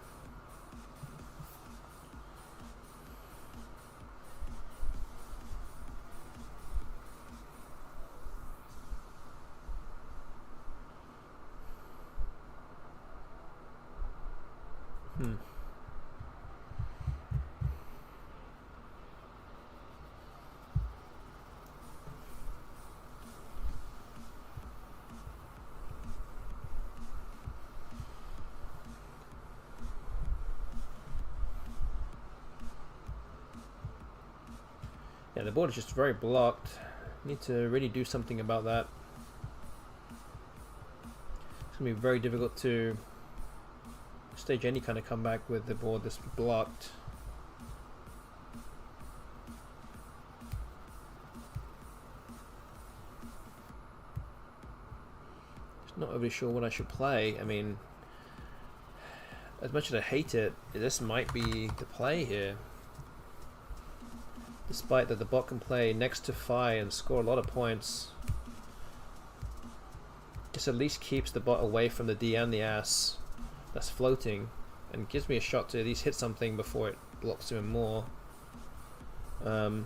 Yeah, the board is just very blocked. Need to really do something about that. It's gonna be very difficult to stage any kind of comeback with the board this blocked. Just not really sure what I should play. I mean, as much as I hate it, this might be the play here. Despite that the bot can play next to Fi and score a lot of points. This at least keeps the bot away from the D and the Ass that's floating, and gives me a shot to at least hit something before it blocks even more. So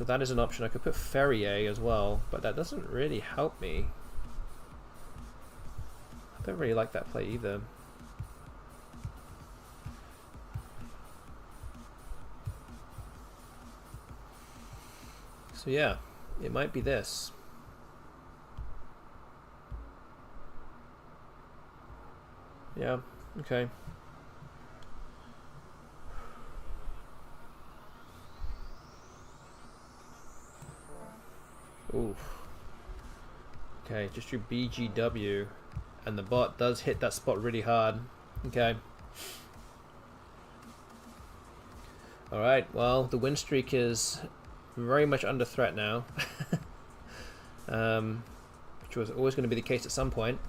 that is an option. I could put Ferrier as well, but that doesn't really help me. I don't really like that play either. So yeah, it might be this. Yeah, okay. Oof. Okay, just do BGW, and the bot does hit that spot really hard. Okay. Alright, well, the win streak is very much under threat now. Which was always going to be the case at some point.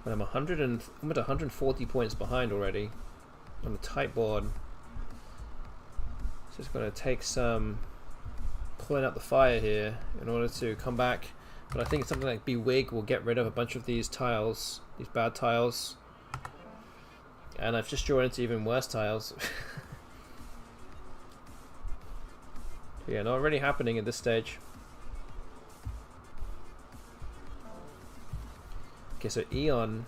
But I'm at 140 points behind already on a tight board. So it's going to take some pulling out the fire here in order to come back. But I think something like Bewig will get rid of a bunch of these tiles, these bad tiles. And I've just drawn into even worse tiles. Yeah, not really happening at this stage. Okay, so Aeon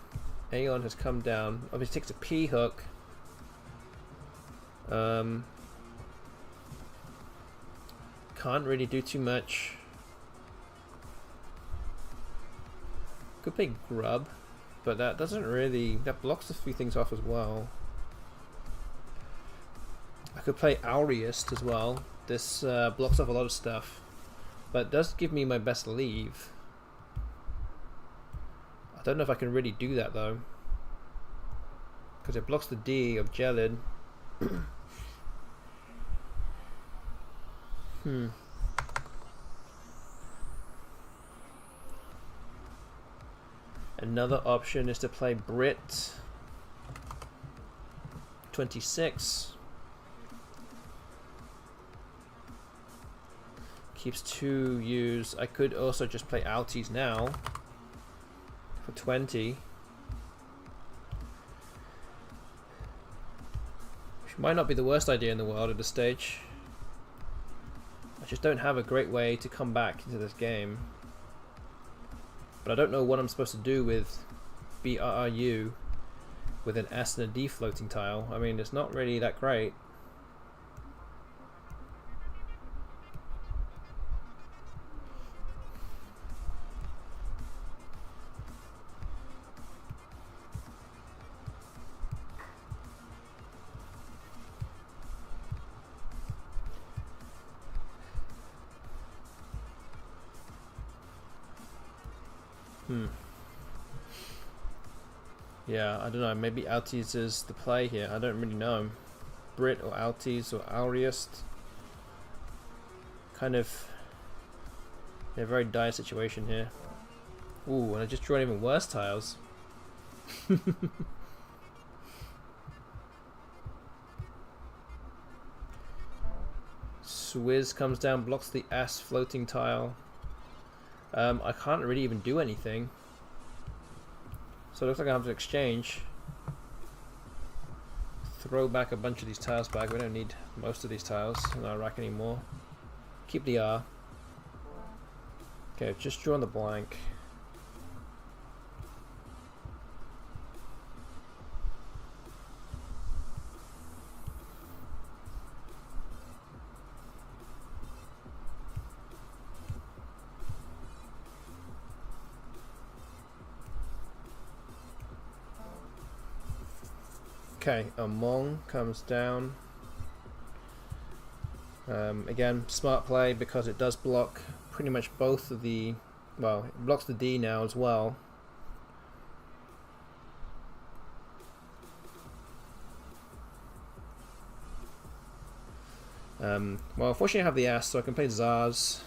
has come down. Obviously takes a P hook. Can't really do too much. Could play Grub, but that doesn't really, that blocks a few things off as well. I could play Auriest as well. This blocks off a lot of stuff, but does give me my best leave. I don't know if I can really do that though, because it blocks the D of Gelid. Another option is to play Brit 26. Keeps 2 U's. I could also just play Alties now for 20. Which might not be the worst idea in the world at this stage. I just don't have a great way to come back into this game. But I don't know what I'm supposed to do with BRRU with an S and a D floating tile. I mean, it's not really that great. Yeah, I don't know, maybe Alties is the play here, I don't really know. Brit or Alties or Auriest. Kind of in a very dire situation here. Ooh, and I just drawn even worse tiles. Swizz comes down, blocks the S floating tile. I can't really even do anything. So it looks like I have to exchange. Throw back a bunch of these tiles back. We don't need most of these tiles in our rack anymore. Keep the R. Okay, I've just drawn the blank. Okay, Among comes down. Again, smart play because it does block pretty much both of the well, it blocks the D now as well. Well, unfortunately I have the Ass, so I can play Zaz.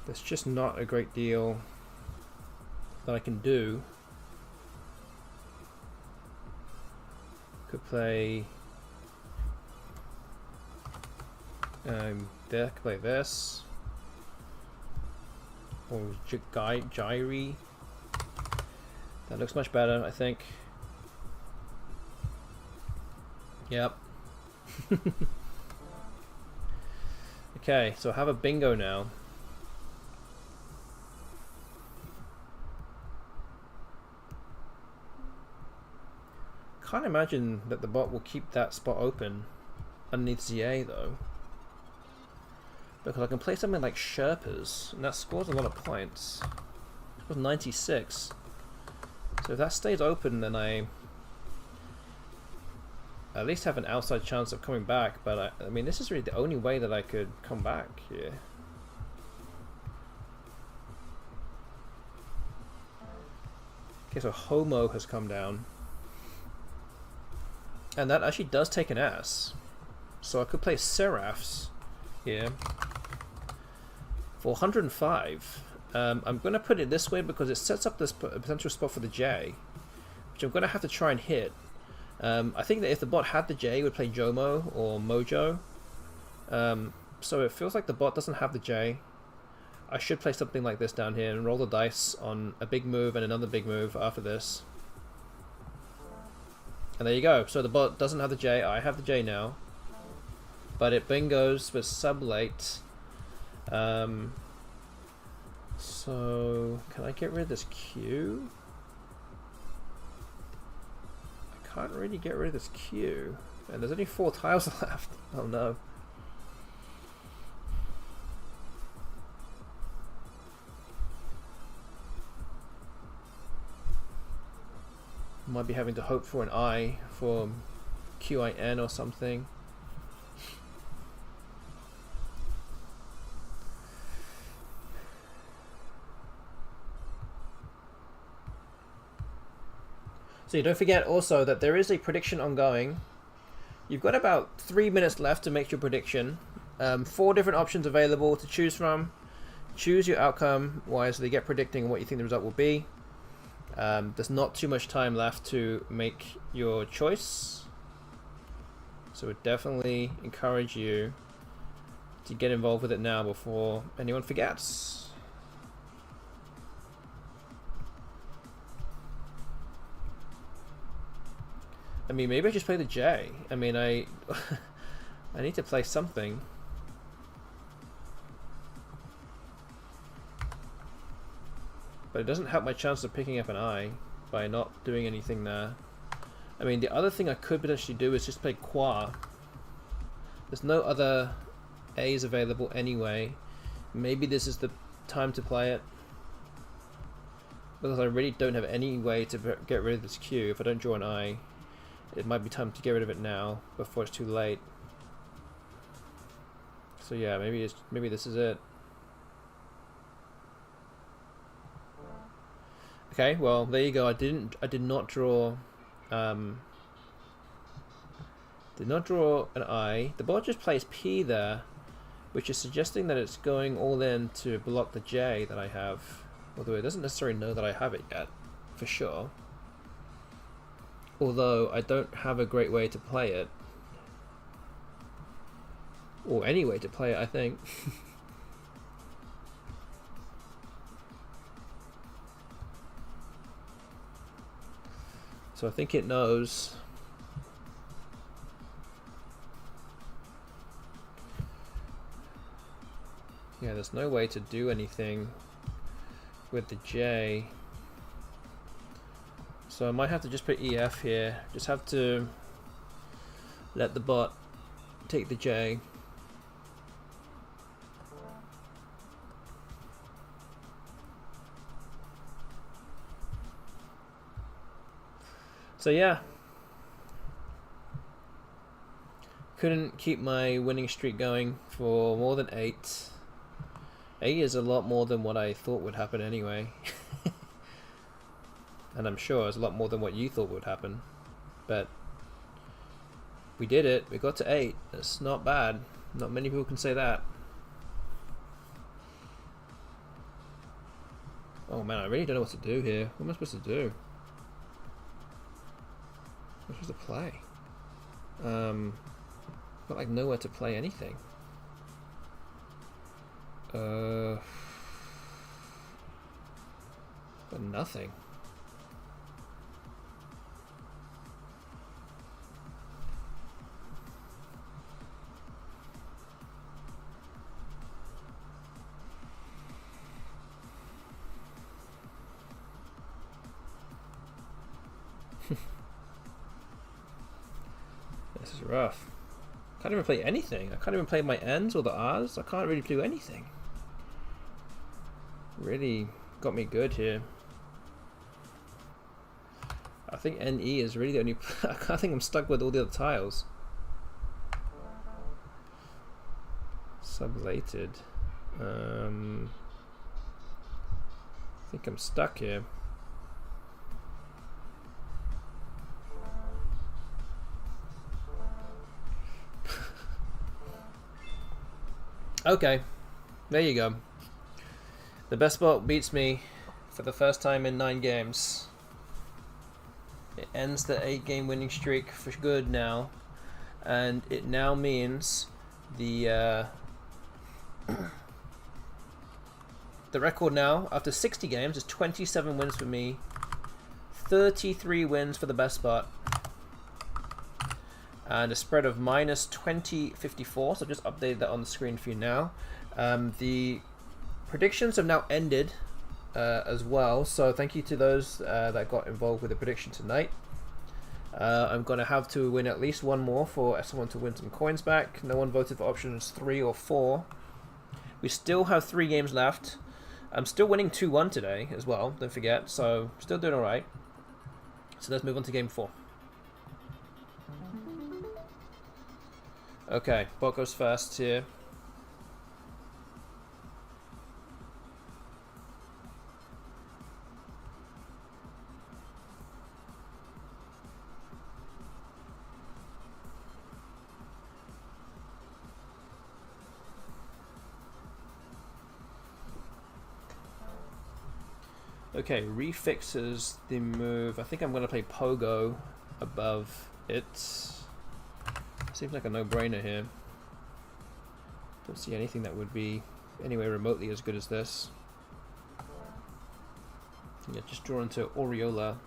There's just not a great deal that I can do. Could play there, could play this. Or Gyri. That looks much better, I think. Yep. Okay, so I have a bingo now. Can't imagine that the bot will keep that spot open underneath ZA though, because I can play something like Sherpas and that scores a lot of points. It was 96, so if that stays open then I at least have an outside chance of coming back, but I mean this is really the only way that I could come back here. Okay, so Homo has come down. And that actually does take an Ass. So I could play Seraphs here for 105. I'm going to put it this way because it sets up this potential spot for the J, which I'm going to have to try and hit. I think that if the bot had the J, it would play Jomo or Mojo. So it feels like the bot doesn't have the J. I should play something like this down here and roll the dice on a big move and another big move after this. And there you go. So the bot doesn't have the J. I have the J now. But it bingos with sub late. So can I get rid of this Q? I can't really get rid of this Q. And there's only 4 tiles left. Oh no. Might be having to hope for an I for QIN or something. So you don't forget also that there is a prediction ongoing. You've got about 3 minutes left to make your prediction. 4 different options available to choose from. Choose your outcome wisely. Get predicting what you think the result will be. There's not too much time left to make your choice, so I definitely encourage you to get involved with it now before anyone forgets. I mean, maybe I just play the J. I mean, I need to play something. But it doesn't help my chance of picking up an I by not doing anything there. I mean, the other thing I could potentially do is just play Qua. There's no other A's available anyway. Maybe this is the time to play it, because I really don't have any way to get rid of this Q. If I don't draw an I, it might be time to get rid of it now before it's too late. So yeah, maybe this is it. Okay, well there you go. I did not draw an I. The bot just plays P there, which is suggesting that it's going all in to block the J that I have. Although it doesn't necessarily know that I have it yet, for sure. Although I don't have a great way to play it. Or any way to play it, I think. So I think it knows. Yeah, there's no way to do anything with the J. So I might have to just put EF here. Just have to let the bot take the J. So yeah, couldn't keep my winning streak going for more than 8. A is a lot more than what I thought would happen anyway. And I'm sure it's a lot more than what you thought would happen. But we did it. We got to 8. That's not bad. Not many people can say that. Oh man, I really don't know what to do here. What am I supposed to do? What am I supposed to play? Got like nowhere to play anything. Got nothing. This is rough. Can't even play anything. I can't even play my N's or the R's. I can't really do anything. Really got me good here. I think NE is really the only... I think I'm stuck with all the other tiles. Sublated. I think I'm stuck here. Okay, there you go. The best spot beats me for the first time in 9 games. It ends the 8-game winning streak for good now, and it now means the the record now after 60 games is 27 wins for me, 33 wins for the best spot, and a spread of minus 20.54. So just update that on the screen for you now. The predictions have now ended as well, so thank you to those that got involved with the prediction tonight. I'm going to have to win at least one more for someone to win some coins back. No one voted for options 3 or 4. We still have 3 games left. I'm still winning 2-1 today as well, don't forget, so still doing alright. So let's move on to game 4. Okay, bot goes first here. Okay, refixes the move. I think I'm going to play Pogo above it. Seems like a no-brainer here. Don't see anything that would be anywhere remotely as good as this. Yeah, just draw into Aureola.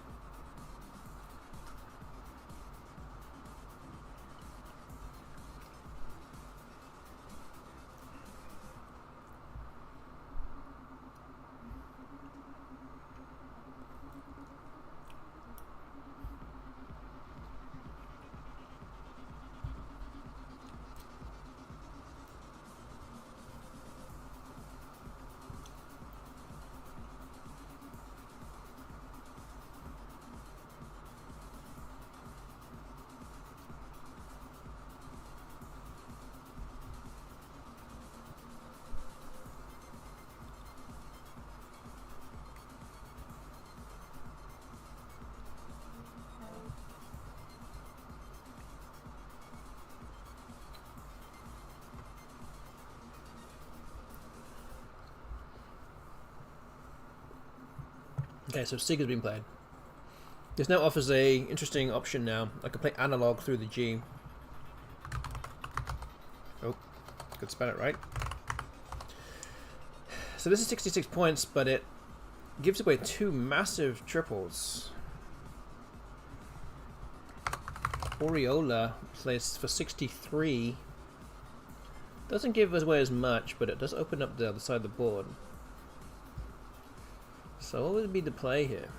Okay, so Sig has been played. This now offers a interesting option now. I can play analog through the G. Oh, could spell it right. So this is 66 points, but it gives away 2 massive triples. Aureola plays for 63. Doesn't give away as much, but it does open up the other side of the board. So what would be the play here?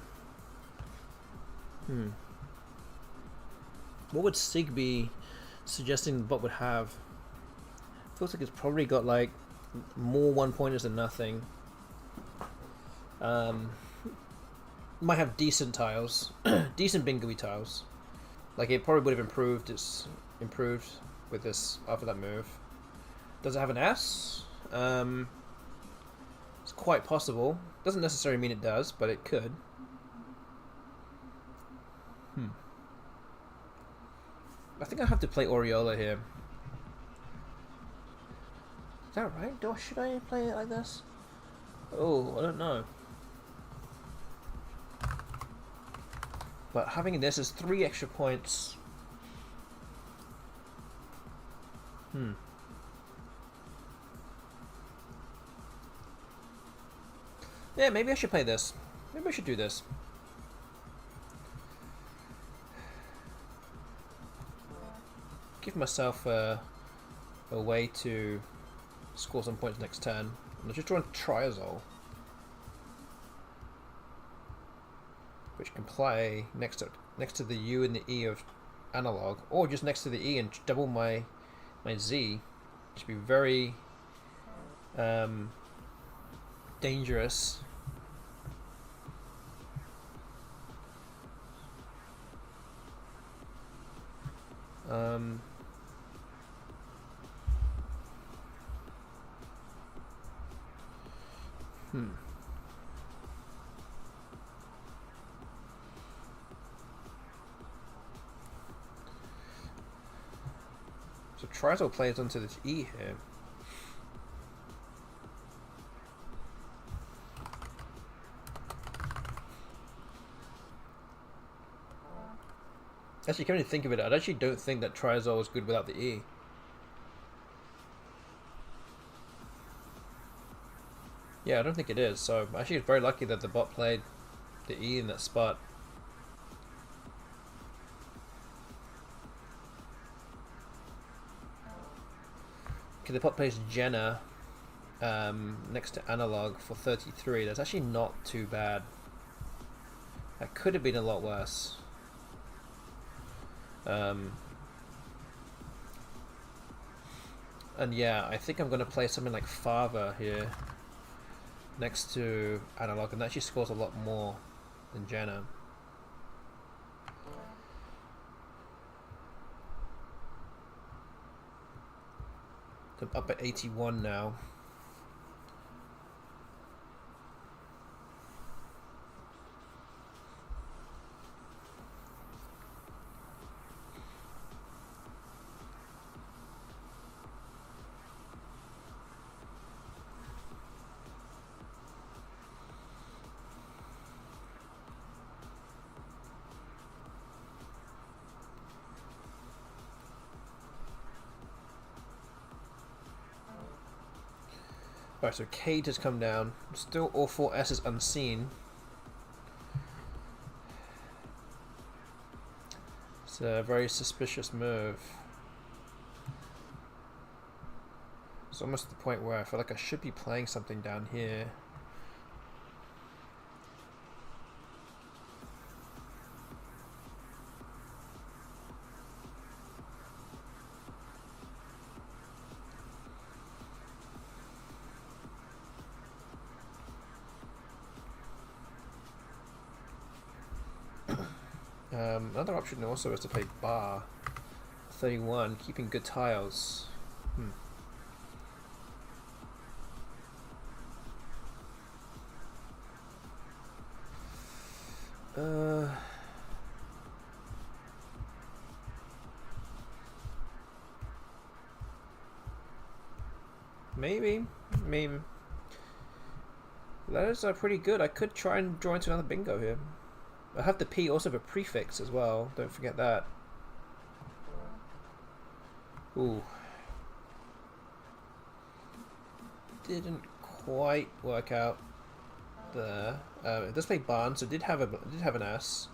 What would Sig be suggesting the bot would have? Feels like it's probably got like more 1-pointers than nothing. Might have decent tiles, decent bingo-y tiles. Like it probably would have improved. It's improved with this after that move. Does it have an S? quite possible. Doesn't necessarily mean it does, but it could. I think I have to play Oriola here. Is that right? Should I play it like this? Oh, I don't know. But having this is 3 extra points. Yeah, maybe I should play this. Maybe I should do this. Give myself a way to score some points next turn. I'm just drawing Triazole, which can play next to the U and the E of analog, or just next to the E and double my Z, which would be very dangerous. So Triazole plays onto this E here. Actually, come to think of it, I actually don't think that Triazole is good without the E. Yeah, I don't think it is, so actually it's very lucky that the bot played the E in that spot. Okay, the bot plays Jenna next to analog for 33. That's actually not too bad. That could have been a lot worse. And yeah, I think I'm going to play something like Father here next to analog, and that actually scores a lot more than Jenna. I'm up at 81 now. Alright, so Kate has come down. Still all 4 S's unseen. It's a very suspicious move. It's almost to the point where I feel like I should be playing something down here. Another option also is to play bar 31, keeping good tiles. Maybe. I mean, letters are pretty good. I could try and draw into another bingo here. I have the P also for prefix as well. Don't forget that. Ooh. Didn't quite work out there. It does play barn, so it did have an S.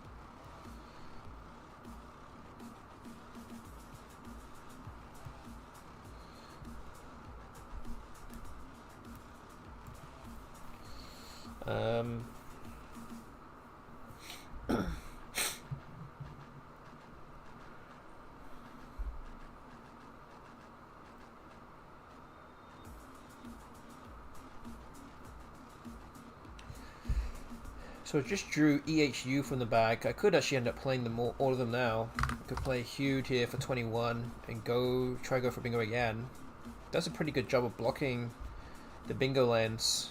So I just drew EHU from the bag. I could actually end up playing them all of them now. I could play Hued here for 21 and try go for bingo again. Does a pretty good job of blocking the bingo lands.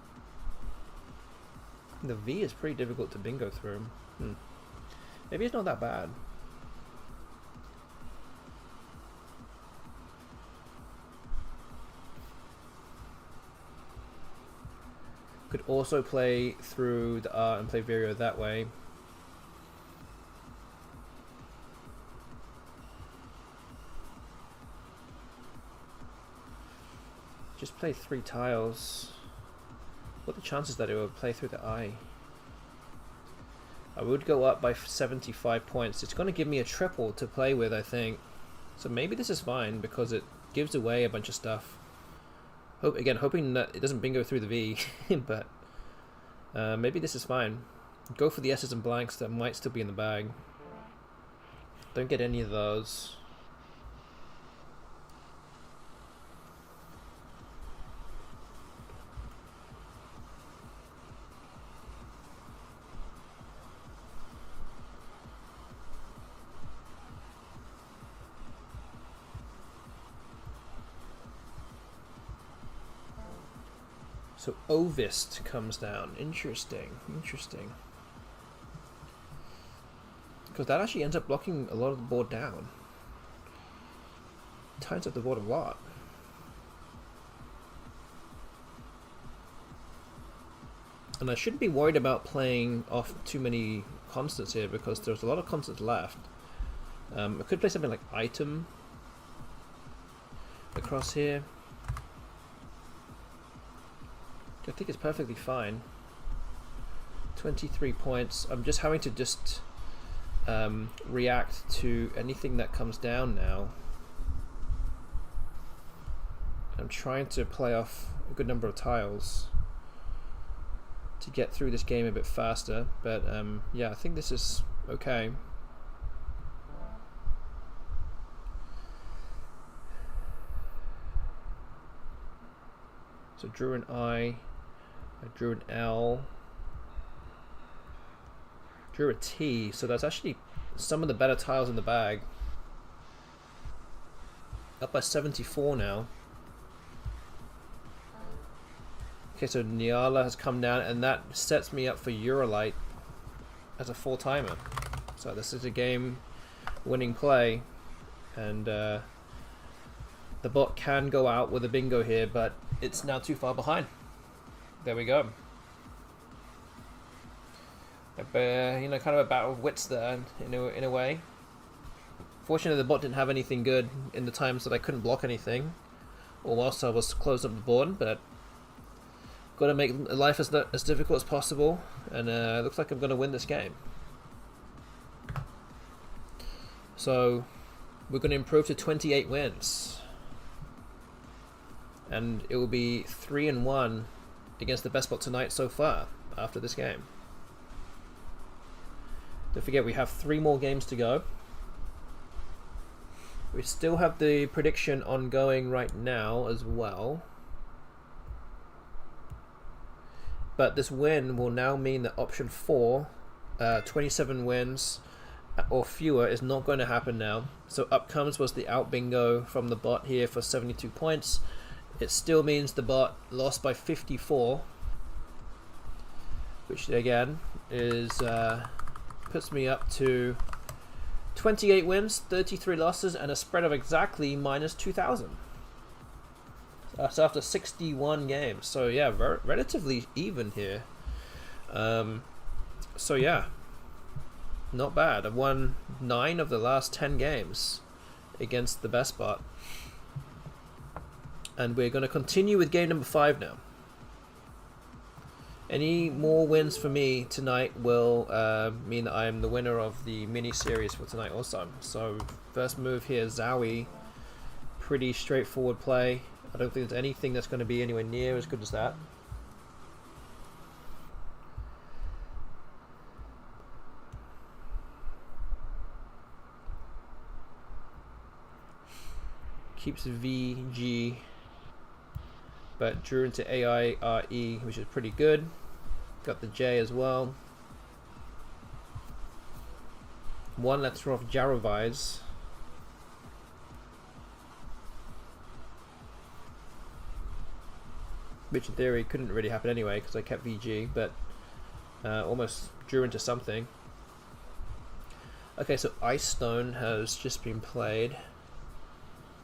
The V is pretty difficult to bingo through. Maybe it's not that bad. Could also play through the R and play Vireo that way. Just play 3 tiles. What are the chances that it will play through the I? I would go up by 75 points. It's going to give me a triple to play with, I think. So maybe this is fine because it gives away a bunch of stuff. Again, hoping that it doesn't bingo through the V, but maybe this is fine. Go for the S's and blanks that might still be in the bag. Don't get any of those. So Ovist comes down. Interesting. Because that actually ends up blocking a lot of the board down. Tightens up the board a lot. And I shouldn't be worried about playing off too many constants here because there's a lot of constants left. I could play something like item across here. I think it's perfectly fine. 23 points. I'm just having to react to anything that comes down now. I'm trying to play off a good number of tiles to get through this game a bit faster, but yeah, I think this is okay. So drew an I drew an L, drew a T, so that's actually some of the better tiles in the bag. Up by 74 now. Okay, so Nyala has come down, and that sets me up for Eurolite as a 4-timer. So this is a game-winning play, and the bot can go out with a bingo here, but it's now too far behind. There we go. You know, kind of a battle of wits there, in a way. Fortunately, the bot didn't have anything good in the times that I couldn't block anything, or whilst I was closed up the board, but got to make life as difficult as possible, and it looks like I'm going to win this game. So we're going to improve to 28 wins, and it will be 3-1 against the best bot tonight so far after this game. Don't forget, we have 3 more games to go. We still have the prediction ongoing right now as well. But this win will now mean that option 4, 27 wins or fewer, is not going to happen now. So up comes was the out bingo from the bot here for 72 points. It still means the bot lost by 54, which again is puts me up to 28 wins, 33 losses, and a spread of exactly minus 2,000. That's after 61 games. So yeah, relatively even here. So yeah, not bad. I've won 9 of the last 10 games against the best bot. And we're going to continue with game number 5 now. Any more wins for me tonight will mean that I am the winner of the mini-series for tonight also. So first move here, Zowie. Pretty straightforward play. I don't think there's anything that's going to be anywhere near as good as that. Keeps VG, but drew into AIRE, which is pretty good. Got the J as well. 1 letter off Jarovise. Which in theory couldn't really happen anyway because I kept VG, but Almost drew into something. Okay, so Ice Stone has just been played.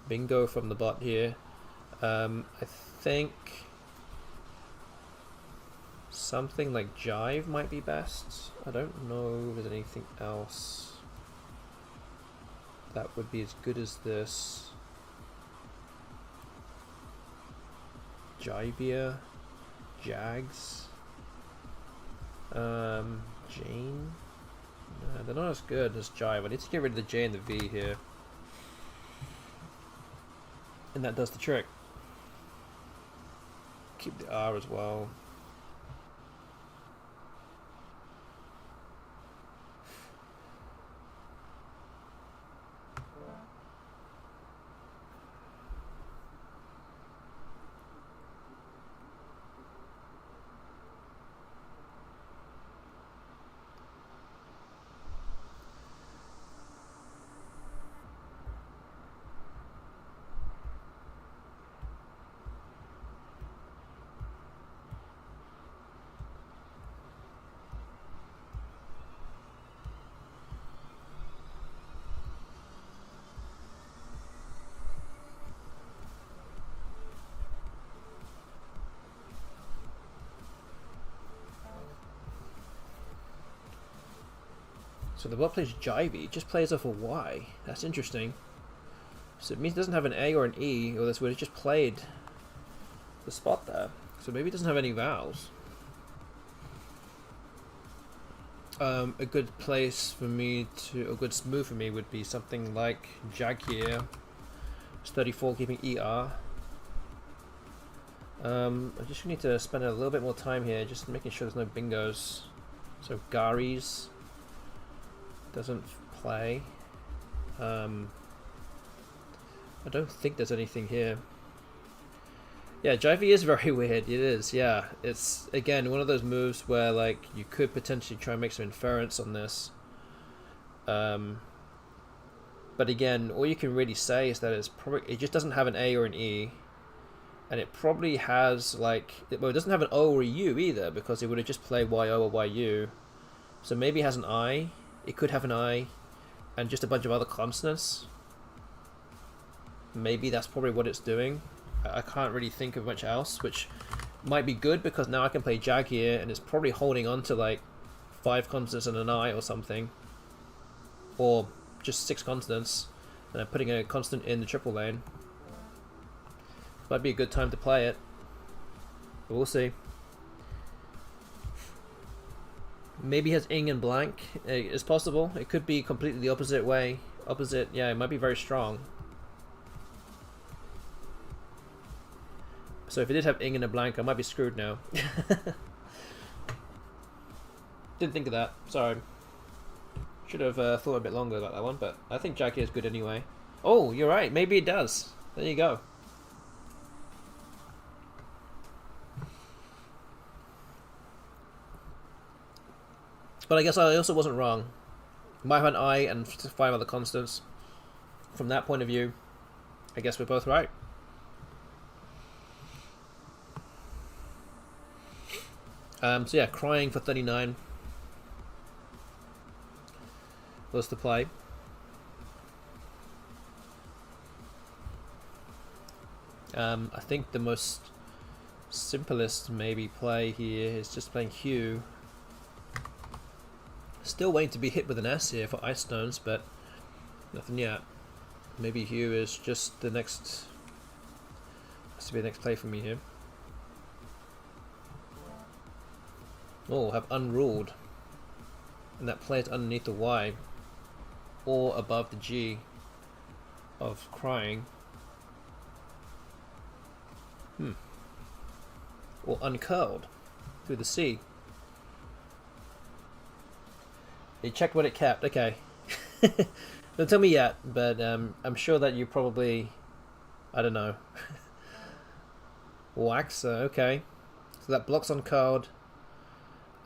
Bingo from the bot here. I think something like Jive might be best. I don't know if there's anything else that would be as good as this. Jivia, Jags, Jane. No, they're not as good as Jive. I need to get rid of the J and the V here, and that does the trick. Keep the R as well. So the bot plays Jivey, it just plays off a Y. That's interesting. So it means it doesn't have an A or an E, or this would have just played the spot there. So maybe it doesn't have any vowels. A good place for me to, a good move for me would be something like Jag here. It's 34, keeping ER. I just need to spend a little bit more time here, just making sure there's no bingos. So Gary's doesn't play. I don't think there's anything here. Yeah, Jivey is very weird. It is, yeah. It's, again, one of those moves where, like, you could potentially try and make some inference on this. But again, all you can really say is that it's probably, it just doesn't have an A or an E. And it probably has, like, well, it doesn't have an O or a U either, because it would have just played YO or YU. So maybe it has an I. It could have an I and just a bunch of other consonants. Maybe that's probably what it's doing. I can't really think of much else, which might be good because now I can play Jag here and it's probably holding on to like 5 consonants and an I or something. Or just 6 consonants and I'm putting a consonant in the triple lane. Might be a good time to play it. But we'll see. Maybe has ing and blank. It's possible. It could be completely the opposite way. Opposite, yeah, it might be very strong. So if it did have ing and a blank, I might be screwed now. Didn't think of that. Sorry. Should have thought a bit longer about that one, but I think Jackie is good anyway. Oh, you're right. Maybe it does. There you go. But I guess I also wasn't wrong. Might have an I and 5 other constants. From that point of view, I guess we're both right. So yeah, crying for 39 was the play. I think the most simplest maybe play here is just playing Hugh. Still waiting to be hit with an S here for Ice Stones, but nothing yet. Maybe Hugh is just the next, has to be the next play for me here. Oh, have unruled, and that plays underneath the Y or above the G of crying. Or uncurled through the C. You checked what it kept, okay. Don't tell me yet, but I'm sure that you probably, I don't know. Waxer, okay. So that blocks uncurled.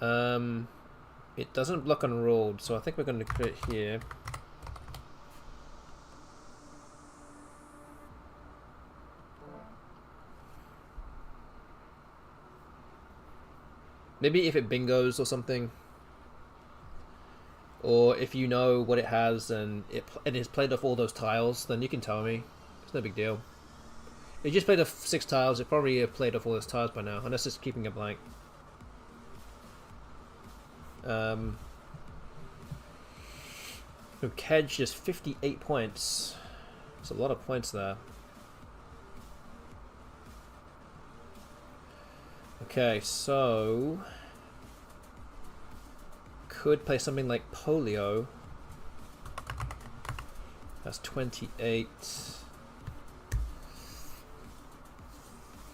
It doesn't block unruled, so I think we're going to put it here. Maybe if it bingos or something, or if you know what it has and it has played off all those tiles, then you can tell me. It's no big deal. If you just played off 6 tiles, it probably have played off all those tiles by now, unless it's keeping a blank. Kedge just 58 points. It's a lot of points there. Okay, so could play something like Polio. That's 28.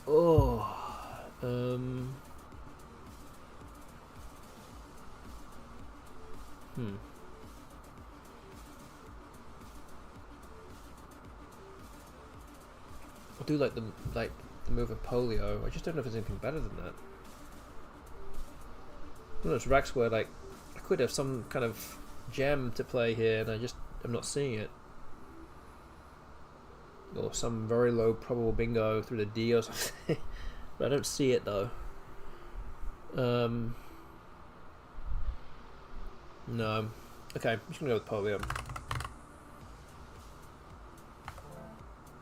Oh, I do like the move of Polio. I just don't know if there's anything better than that. One of those racks where like I could have some kind of gem to play here, and I'm not seeing it. Or some very low probable bingo through the D or something. But I don't see it though. No. Okay, I'm just gonna go with Polio.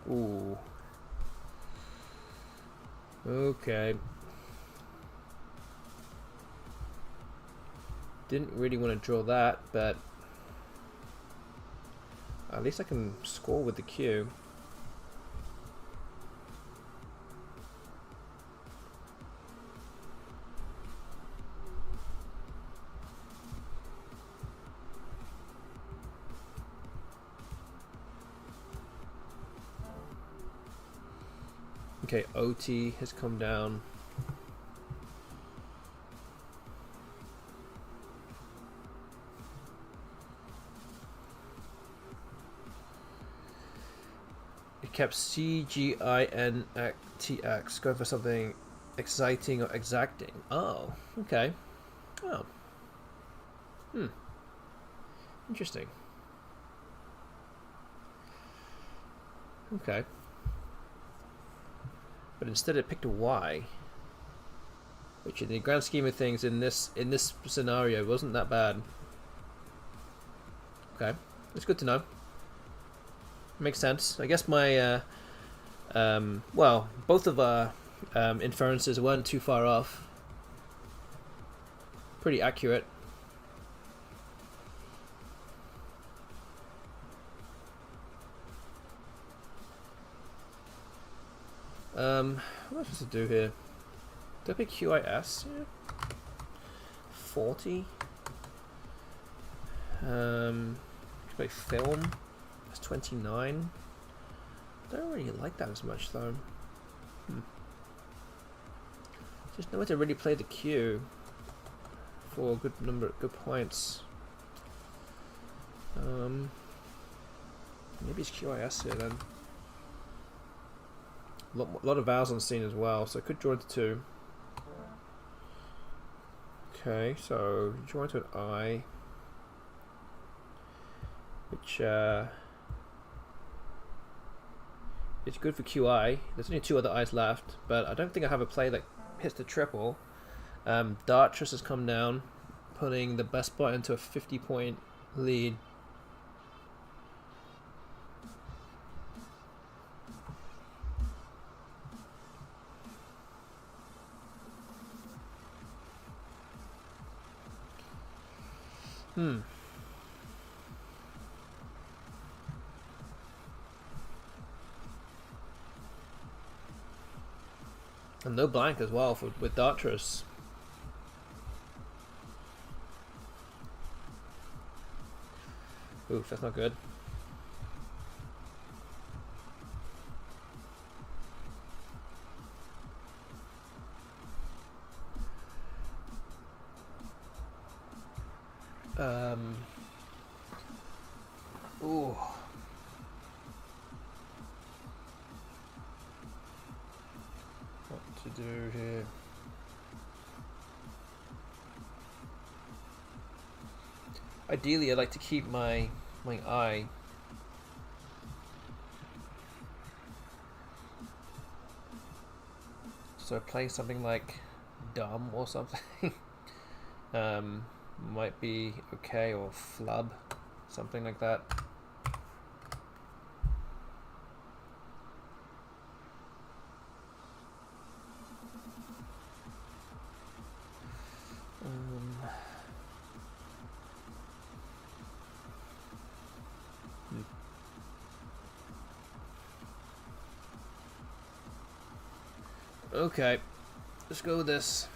Ooh. Okay. Didn't really want to draw that, but at least I can score with the Q. Okay, OT has come down. It kept CGINTX, going for something exciting or exacting. Oh, okay. Oh. Interesting. Okay. But instead it picked a Y, which in the grand scheme of things in this scenario wasn't that bad. Okay, it's good to know. Makes sense. I guess my well, both of our inferences weren't too far off. Pretty accurate. What am I supposed to do here? Do I pick QIS? Yeah. 40. Play film. That's 29. I don't really like that as much though. Just nowhere to really play the Q for a good number of good points. Maybe it's QIS here then. A lot of vowels on the scene as well, so I could draw into 2. Okay, so draw into an I, which is good for QI. There's only 2 other I's left, but I don't think I have a play that hits the triple. Dartress has come down, putting the best bot into a 50-point lead. And no blank as well with Dartress. Oof, that's not good. Ooh. What to do here? Ideally, I'd like to keep my eye. So play something like dumb or something. Might be okay, or flub, something like that. Okay, let's go with this.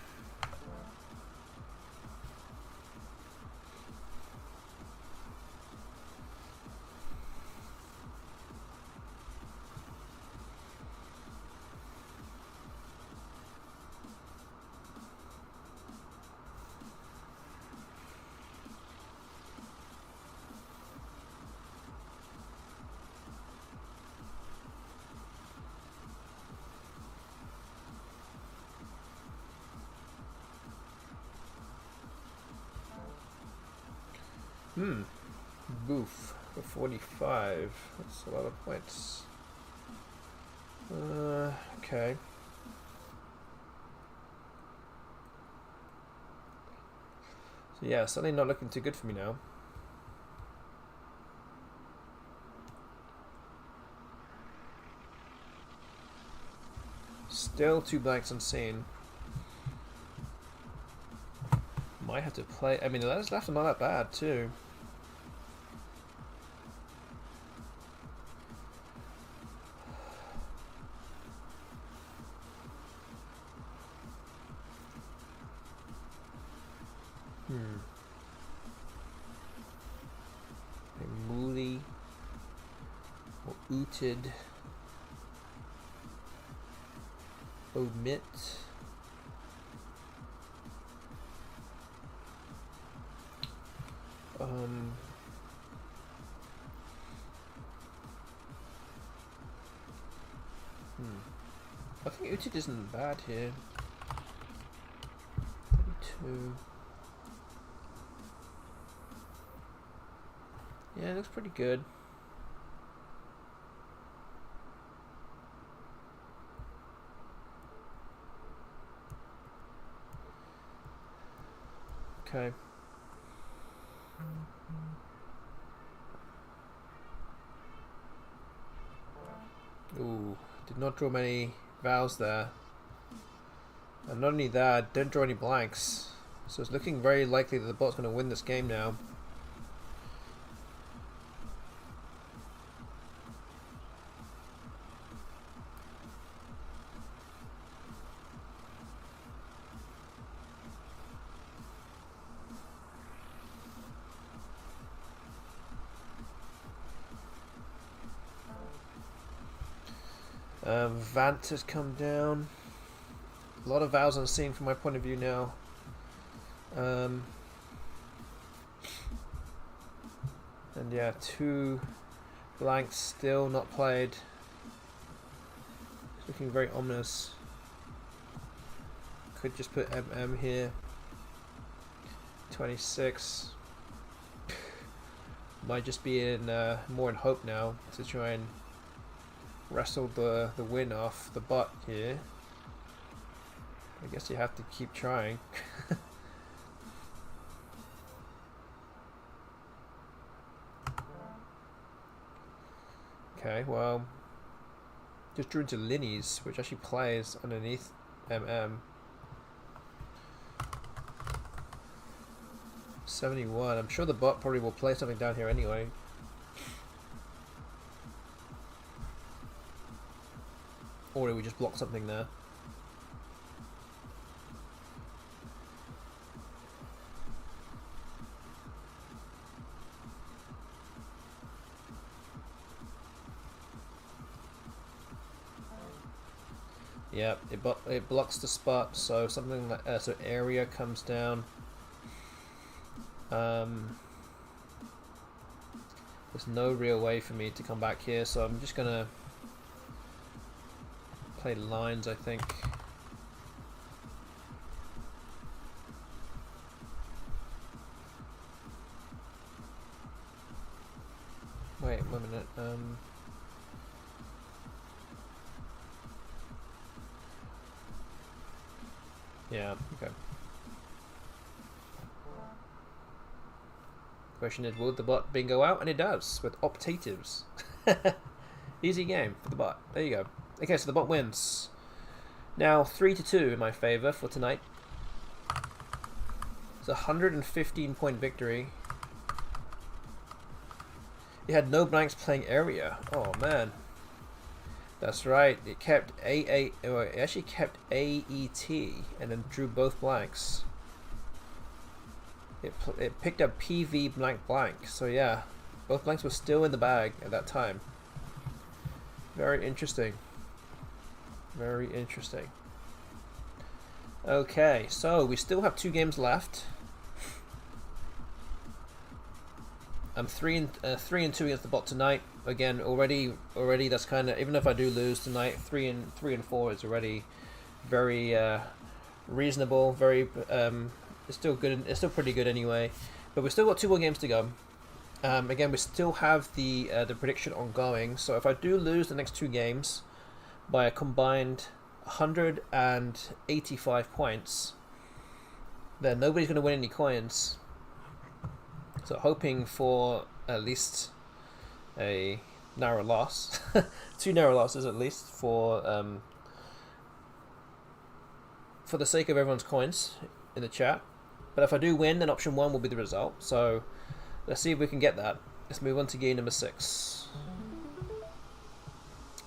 Boof for 45. That's a lot of points. Okay. So yeah, suddenly not looking too good for me now. Still 2 blanks unseen. Might have to play. I mean, that's left not that bad too. Moody or ooted. Omit. I think ooted isn't bad here. 32. Yeah, it looks pretty good. Okay. Ooh, did not draw many vowels there. And not only that, didn't draw any blanks. So it's looking very likely that the bot's going to win this game now. Vant has come down. A lot of vowels unseen from my point of view now. And yeah, 2 blanks still not played. It's looking very ominous. Could just put MM here. 26. Might just be in more in hope now to try and wrestle the win off the bot here. I guess you have to keep trying. Okay, well, just drew into Linny's, which actually plays underneath MM. 71. I'm sure the bot probably will play something down here anyway. Or do we just block something there? Yeah, it blocks the spot, so something like so area comes down. There's no real way for me to come back here, so I'm just gonna play lines, I think. Wait 1 minute. Yeah, okay. Question is, will the bot bingo out? And it does, with optatives. Easy game for the bot. There you go. Okay, so the bot wins. Now 3-2 in my favour for tonight. It's a 115-point victory. It had no blanks playing area. Oh man. That's right. It kept it actually kept AET and then drew both blanks. It picked up PV blank blank. So yeah, both blanks were still in the bag at that time. Very interesting. Very interesting. Okay, so we still have 2 games left. I'm 3-2 against the bot tonight. Again, already that's kind of, even if I do lose tonight, 3-4 is already very reasonable. Very it's still good. It's still pretty good anyway. But we've still got 2 more games to go. Again, we still have the prediction ongoing. So if I do lose the next 2 games by a combined 185 points, then nobody's going to win any coins. So hoping for at least a narrow loss, 2 narrow losses at least for the sake of everyone's coins in the chat. But if I do win, then option 1 will be the result. So let's see if we can get that. Let's move on to game number 6.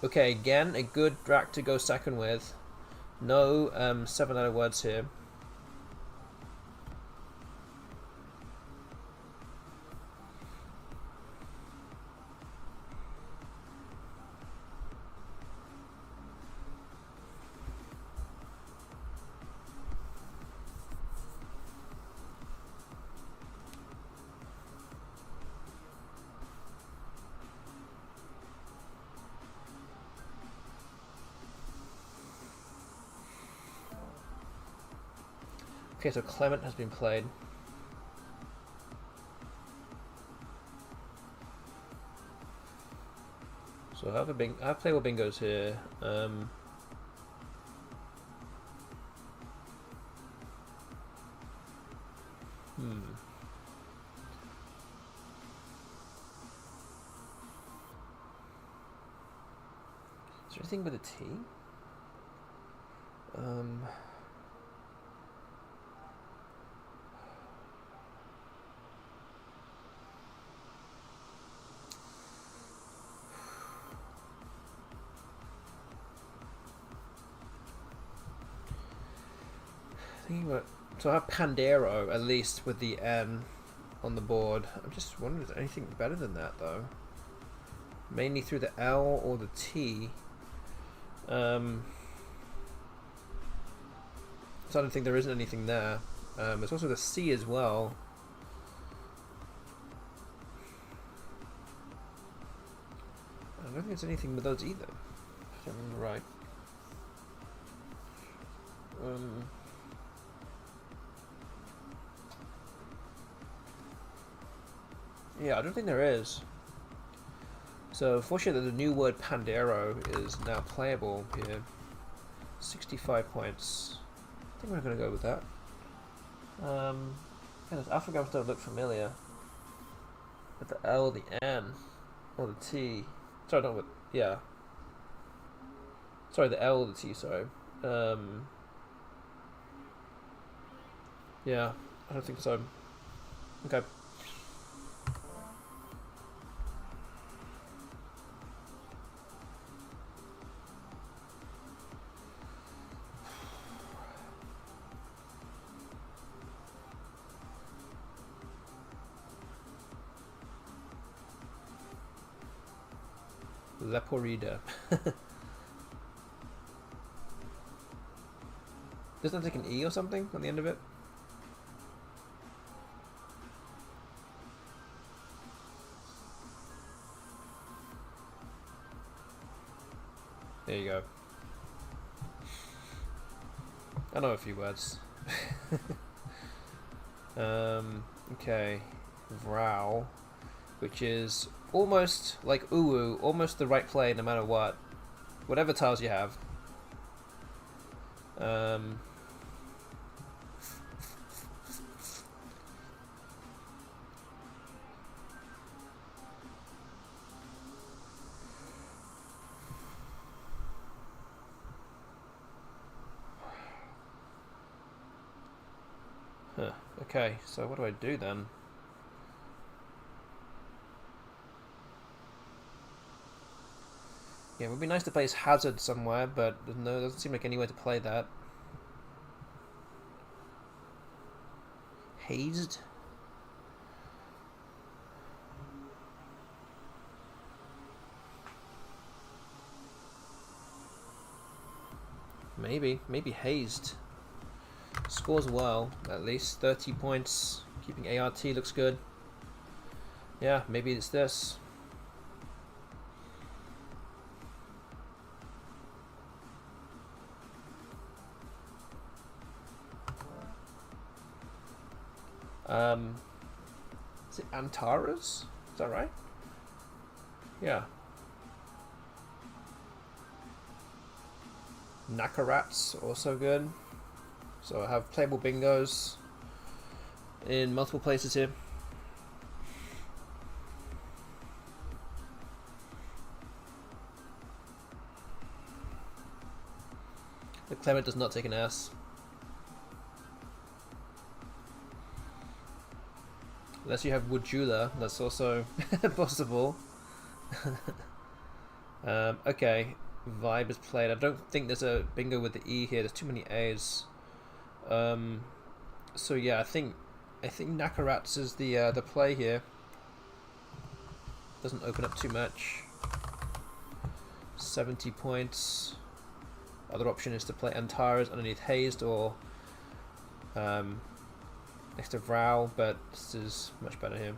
Okay, again a good rack to go second with. No 7-letter words here. Okay, so Clement has been played. So I have playable bingos here. Is there anything with a T? So I have Pandero, at least, with the N on the board. I'm just wondering if there's anything better than that, though. Mainly through the L or the T. So I don't think there isn't anything there. There's also the C as well. I don't think there's anything with those either, if I remember right. Yeah, I don't think there is. So, fortunately, the new word Pandero is now playable here. 65 points. I think we're going to go with that. Those alphagrams don't look familiar. With the L, the N, or the T. Sorry, not with. Yeah. Sorry, the L, the T, sorry. Yeah, I don't think so. Okay. Leporida. Doesn't that take an E or something on the end of it? There you go. I know a few words. Okay. Vrow, which is almost like Uwu, almost the right play no matter what. Whatever tiles you have. Okay, so what do I do then? Yeah, it would be nice to place Hazard somewhere, but no, doesn't seem like anywhere to play that. Hazed? Maybe hazed. Scores well, at least 30 points. Keeping ART looks good. Yeah, maybe it's this. Is it Antares? Is that right? Yeah. Nakarats, also good. So I have playable bingos in multiple places here. The Clement does not take an S. Unless you have Woogles, that's also possible. Okay, Vibe is played. I don't think there's a bingo with the E here. There's too many A's. So yeah, I think Nakarats is the play here. Doesn't open up too much. 70 points. Other option is to play Antares underneath Hazed or next to Vrow, but this is much better here.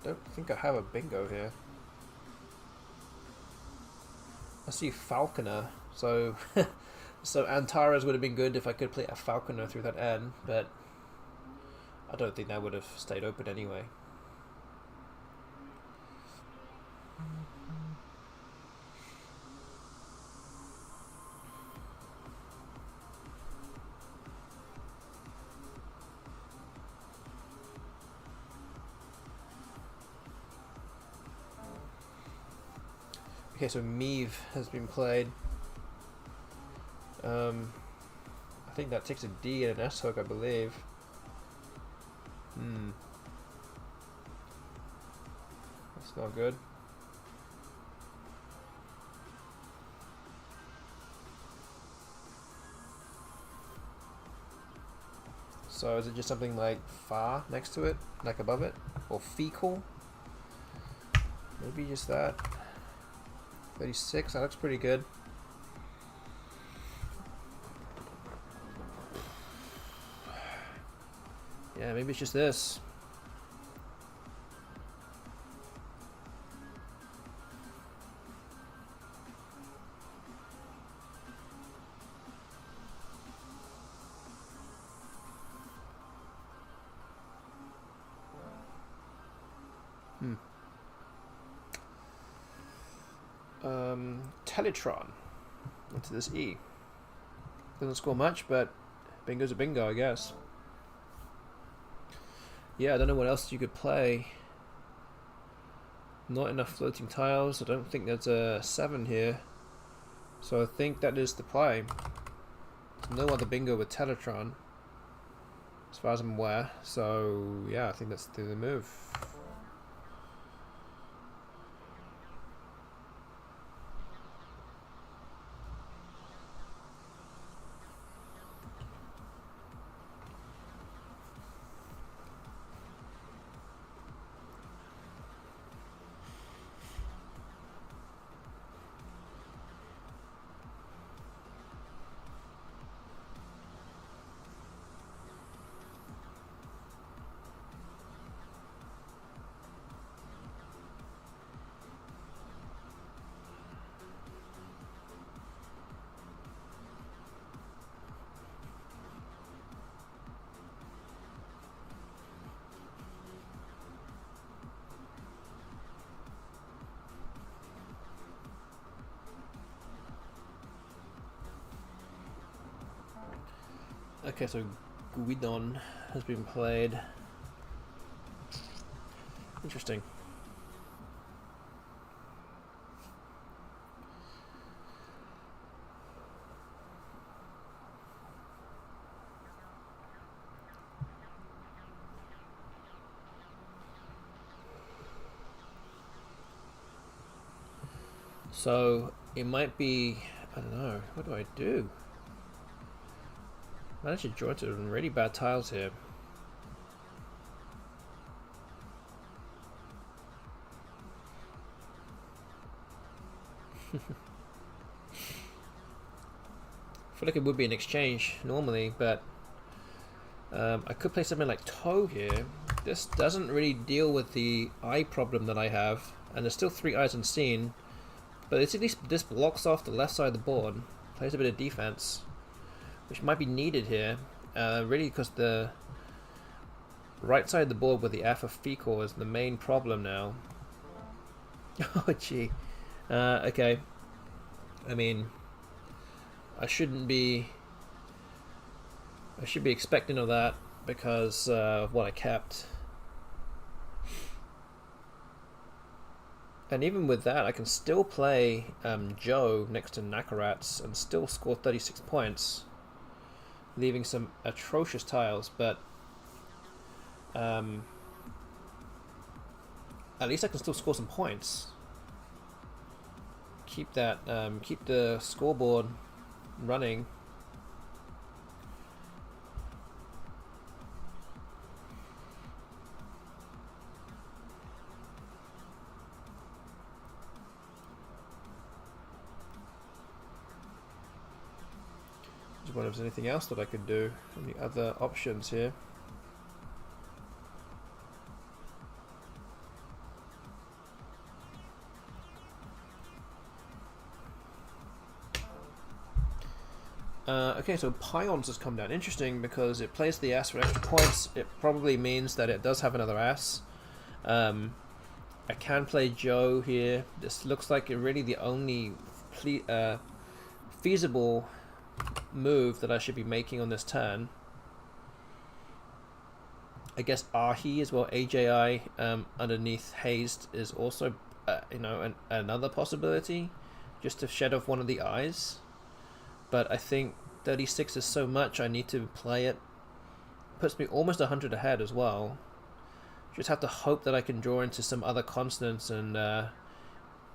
Don't think I have a bingo here. I see Falconer, so so Antares would have been good if I could play a Falconer through that N, but I don't think that would have stayed open anyway. Okay, so Meave has been played. I think that takes a D and an S hook, I believe. That's not good. So is it just something like far next to it, like above it, or fecal? Maybe just that. 36, that looks pretty good. Yeah, maybe it's just this. Teletron into this E. Doesn't score much, but bingo's a bingo, I guess. Yeah, I don't know what else you could play. Not enough floating tiles. I don't think there's a 7 here. So I think that is the play. There's no other bingo with Teletron, as far as I'm aware. So yeah, I think that's the move. Okay, so Guidon has been played. Interesting. So it might be, I don't know, what do I do? I actually draw into some really bad tiles here. I feel like it would be an exchange normally, but I could play something like Toe here. This doesn't really deal with the eye problem that I have, and there's still 3 eyes unseen. But it's at least this blocks off the left side of the board, plays a bit of defense, which might be needed here, really because the right side of the board with the F of Fecal is the main problem now. Oh gee, okay. I mean, I should be expecting of that because of what I kept. And even with that, I can still play Joe next to Nakarats and still score 36 points, leaving some atrocious tiles, but at least I can still score some points. Keep that, keep the scoreboard running. Just wonder if there's anything else that I could do. Any other options here? Okay, so Pions has come down. Interesting, because it plays the ass for extra points. It probably means that it does have another ass. I can play Joe here. This looks like really the only feasible move that I should be making on this turn. I guess Ahi as well, AJI underneath Hazed is also you know, another possibility, just to shed off one of the eyes. But I think 36 is so much, I need to play it. Puts me almost 100 ahead as well. Just have to hope that I can draw into some other consonants and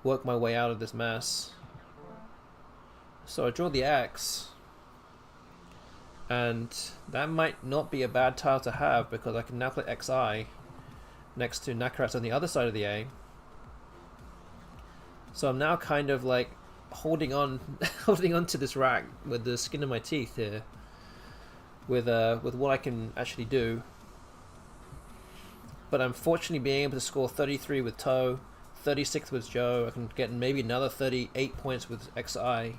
work my way out of this mess. So I draw the X, and that might not be a bad tile to have, because I can now play XI next to Nakarats on the other side of the A. So I'm now kind of like holding on to this rack with the skin of my teeth here, with what I can actually do. But unfortunately, being able to score 33 with Toe, 36 with Joe, I can get maybe another 38 points with XI.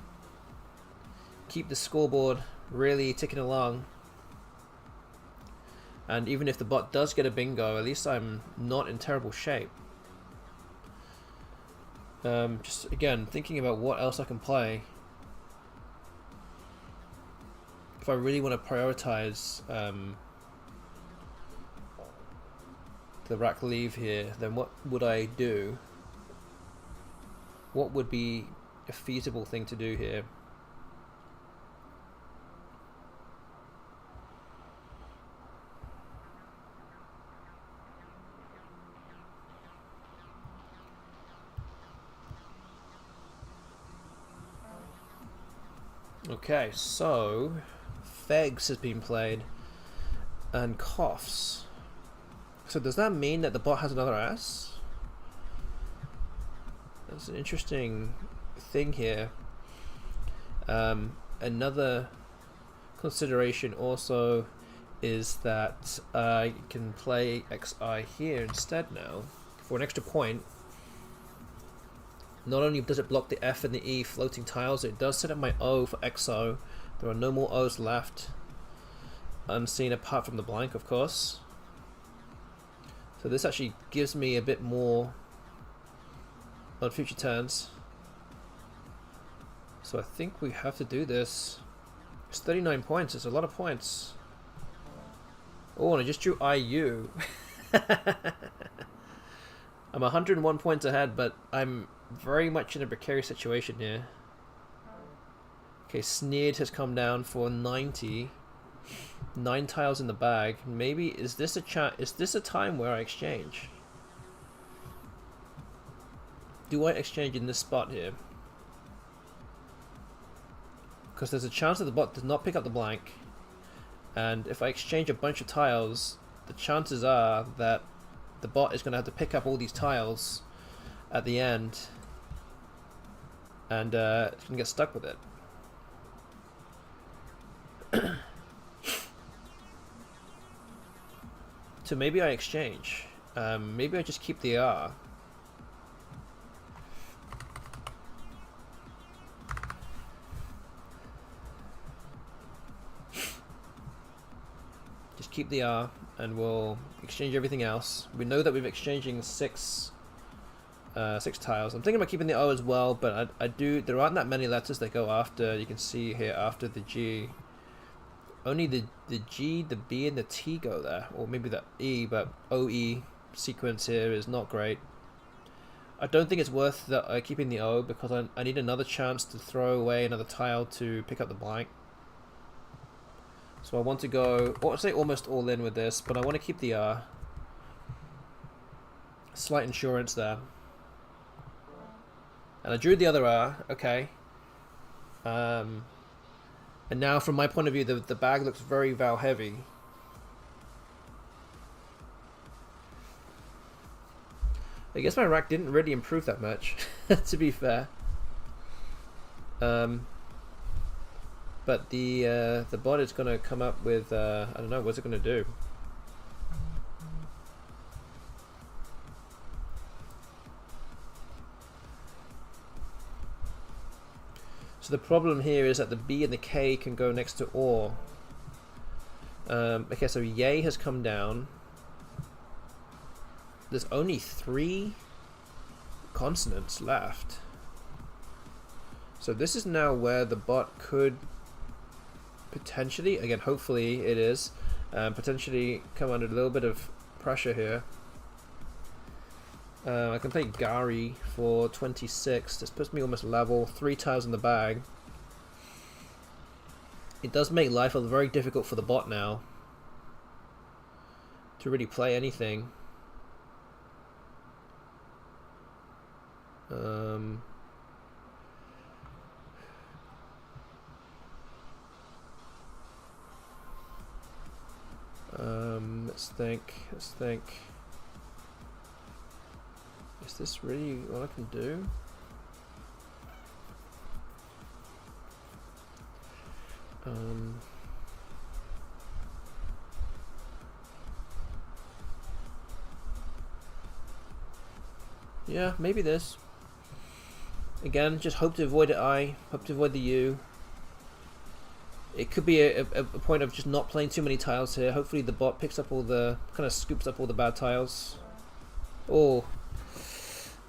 Keep the scoreboard really ticking along. And even if the bot does get a bingo, at least I'm not in terrible shape. Just again, thinking about what else I can play. If I really want to prioritize the rack leave here, then what would I do? What would be a feasible thing to do here? Okay, so Fegs has been played and coughs. So does that mean that the bot has another ass? That's an interesting thing here. Another consideration also is that I can play XI here instead now for an extra point. Not only does it block the F and the E floating tiles, it does set up my O for XO. There are no more O's left unseen apart from the blank, of course. So this actually gives me a bit more on future turns. So I think we have to do this. It's 39 points. It's a lot of points. Oh, and I just drew IU. I'm 101 points ahead, but I'm very much in a precarious situation here. Okay, Sneered has come down for 90. 9 tiles in the bag. Maybe is this a time where I exchange? Do I exchange in this spot here? Because there's a chance that the bot does not pick up the blank, and if I exchange a bunch of tiles, the chances are that the bot is going to have to pick up all these tiles at the end, and it's going to get stuck with it. So maybe I exchange. Maybe I just keep the R. Just keep the R, and we'll exchange everything else. We know that we're exchanging six tiles. I'm thinking about keeping the O as well, but there aren't that many letters that go after. You can see here after the G. Only the G, the B, and the T go there, or maybe the E, but OE sequence here is not great. I don't think it's worth keeping the O, because I need another chance to throw away another tile to pick up the blank. So I want to go, or say almost all in with this, but I want to keep the R. Slight insurance there. And I drew the other R, okay. And now from my point of view, the bag looks very Val heavy. I guess my rack didn't really improve that much, to be fair. But the bot is going to come up with, I don't know, what's it going to do? So the problem here is that the B and the K can go next to OR. Okay, so Yay has come down. There's only 3 consonants left. So this is now where the bot could potentially, again hopefully it is, potentially come under a little bit of pressure here. I can play Gary for 26. This puts me almost level. 3 tiles in the bag. It does make life very difficult for the bot now to really play anything. Let's think. Is this really what I can do? Yeah, maybe this. Again, just hope to avoid the I, hope to avoid the U. It could be a point of just not playing too many tiles here. Hopefully the bot picks up all the, kind of scoops up all the bad tiles. Oh.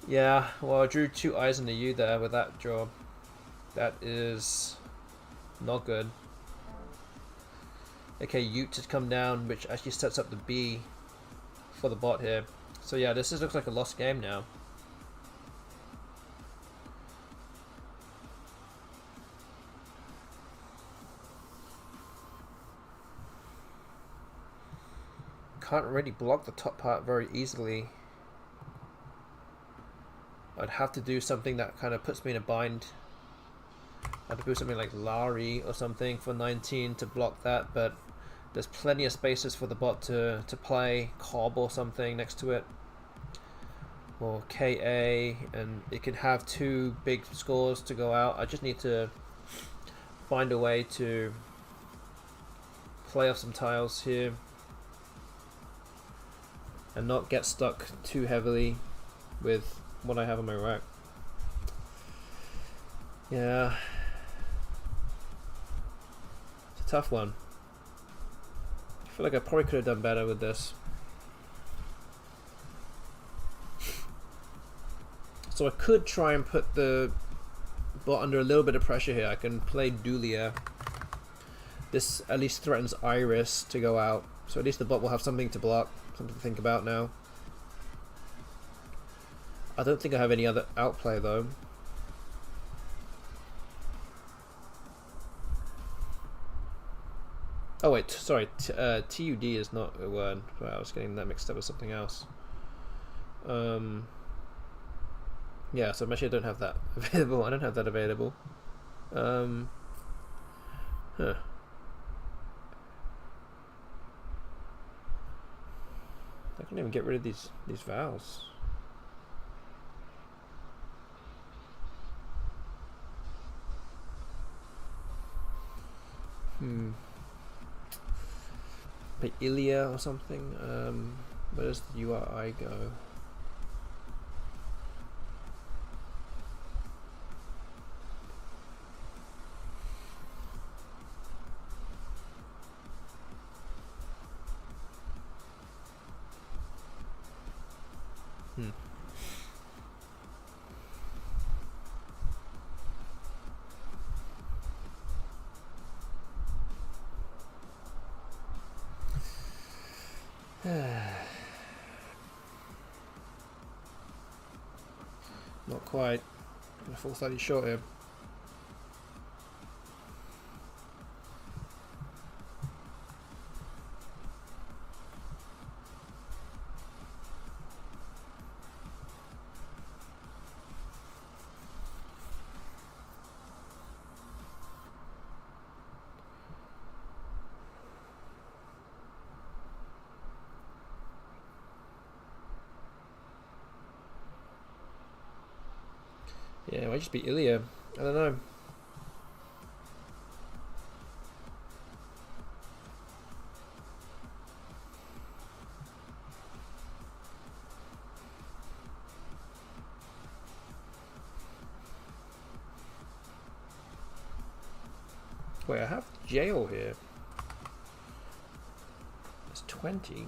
Yeah, well I drew 2 I's and a U there with that draw. That is not good. Okay, Ute has come down, which actually sets up the B for the bot here. So yeah, this looks like a lost game now. Can't really block the top part very easily. I'd have to do something that kind of puts me in a bind. I'd have to do something like Larry or something for 19 to block that, but there's plenty of spaces for the bot to play Cobb or something next to it. Or KA, and it can have 2 big scores to go out. I just need to find a way to play off some tiles here and not get stuck too heavily with what I have on my rack. Yeah, it's a tough one. I feel like I probably could have done better with this. So I could try and put the bot under a little bit of pressure here. I can play Dulia This at least threatens Iris to go out, so at least the bot will have something to block, something to think about now. I don't think I have any other outplay though. Oh wait, sorry, TUD is not a word. I was getting that mixed up with something else. Yeah, so actually I don't have that available. I don't have that available. Huh. I can't even get rid of these vowels. Like Ilya or something. Where does the URI go? Not quite. I fall slightly short here. Yeah, it might just be Ilya. I don't know. Wait, I have jail here. It's 20.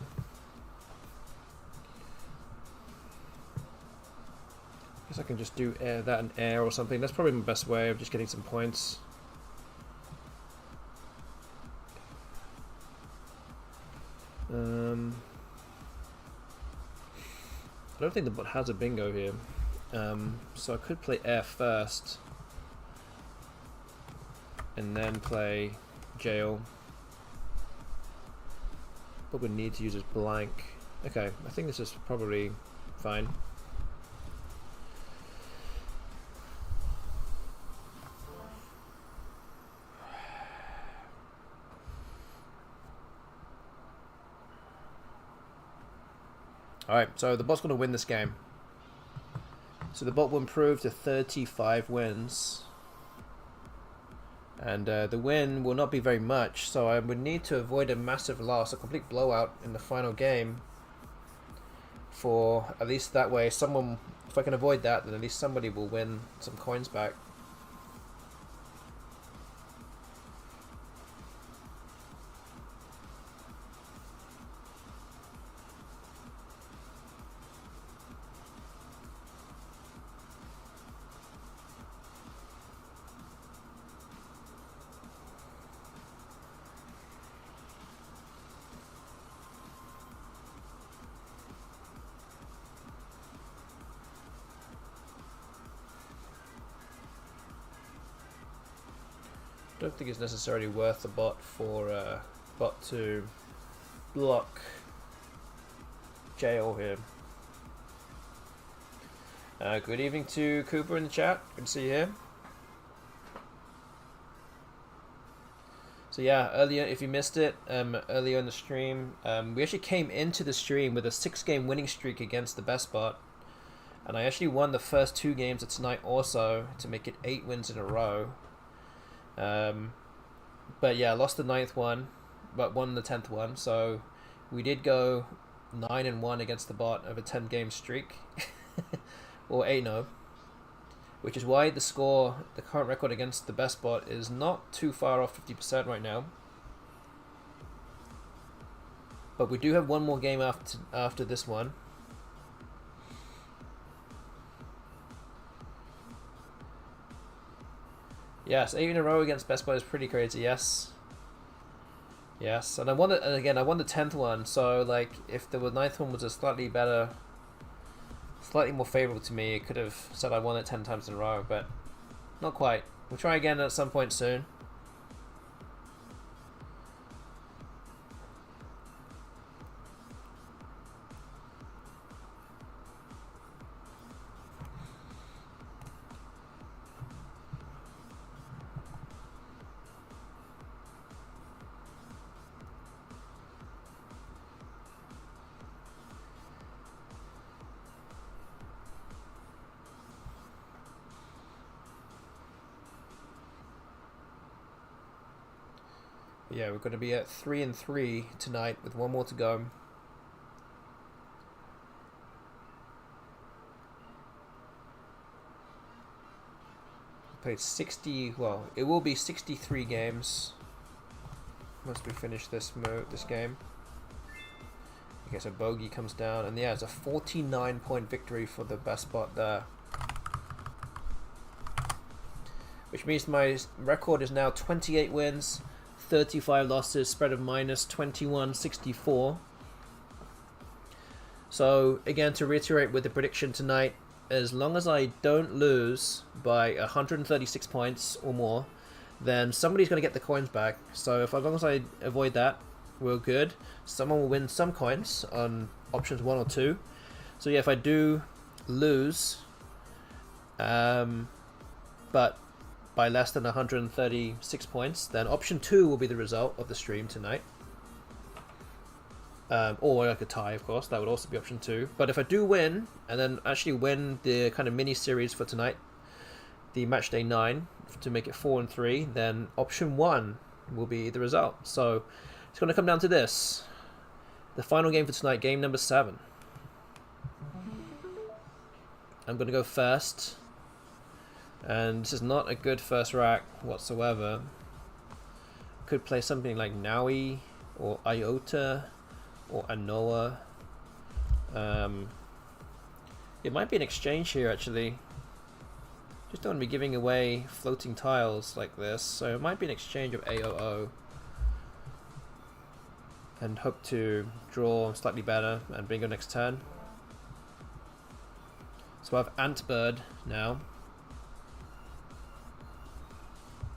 I can just do that and air or something. That's probably my best way of just getting some points. I don't think the bot has a bingo here. So I could play air first. And then play jail. What we need to use is blank. Okay, I think this is probably fine. Alright, so the bot's going to win this game. So the bot will improve to 35 wins. And the win will not be very much, so I would need to avoid a massive loss, a complete blowout in the final game. For at least that way, someone, if I can avoid that, then at least somebody will win some coins back. I don't think it's necessarily worth the bot for bot to block jail here. Good evening to Cooper in the chat. Good to see you here. So yeah, earlier, if you missed it, earlier in the stream, we actually came into the stream with a 6-game winning streak against the best bot. And I actually won the first 2 games of tonight also to make it 8 wins in a row. But yeah, lost the 9th one, but won the 10th one. So we did go 9-1 against the bot over 10-game streak, or 8-0, which is why the score, the current record against the best bot is not too far off 50% right now. But we do have one more game after this one. Yes, 8 in a row against best bot is pretty crazy, yes. Yes, and I won it, and again I won the 10th one. So like, if the ninth one was a slightly better, slightly more favorable to me, it could have said I won it 10 times in a row, but not quite. We'll try again at some point soon. Yeah, we're going to be at 3-3 tonight with one more to go. Played 60. Well, it will be 63 games once we finish this game. Okay, so bogey comes down, and yeah, it's a 49-point victory for the best spot there, which means my record is now 28 wins, 35 losses, spread of minus 21.64. So again, to reiterate with the prediction tonight, as long as I don't lose by 136 points or more, then somebody's going to get the coins back. So as long as I avoid that, we're good. Someone will win some coins on options 1 or 2. So yeah, if I do lose, but by less than 136 points, then option 2 will be the result of the stream tonight. Or like a tie, of course, that would also be option 2. But if I do win, and then actually win the kind of mini series for tonight, the match day 9, to make it 4-3, then option 1 will be the result. So it's going to come down to this. The final game for tonight, game number 7. I'm going to go first. And this is not a good first rack whatsoever. Could play something like Naui or Iota or Anoa. It might be an exchange here actually. Just don't want to be giving away floating tiles like this, so it might be an exchange of AOO. And hope to draw slightly better and bingo next turn. So I have Antbird now.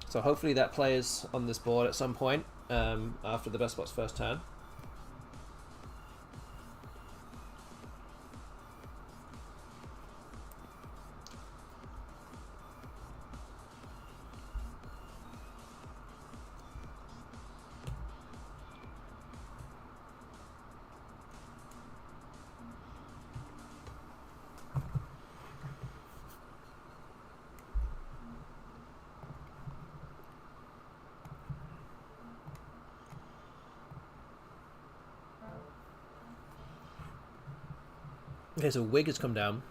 So hopefully that plays on this board at some point after the best spot's first turn. Okay, so Wig has come down.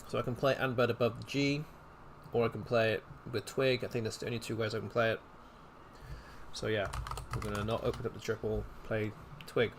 So I can play Antbird above the G, or I can play it with Twig. I think that's the only 2 ways I can play it. So yeah, we're going to not open up the triple, play Twig.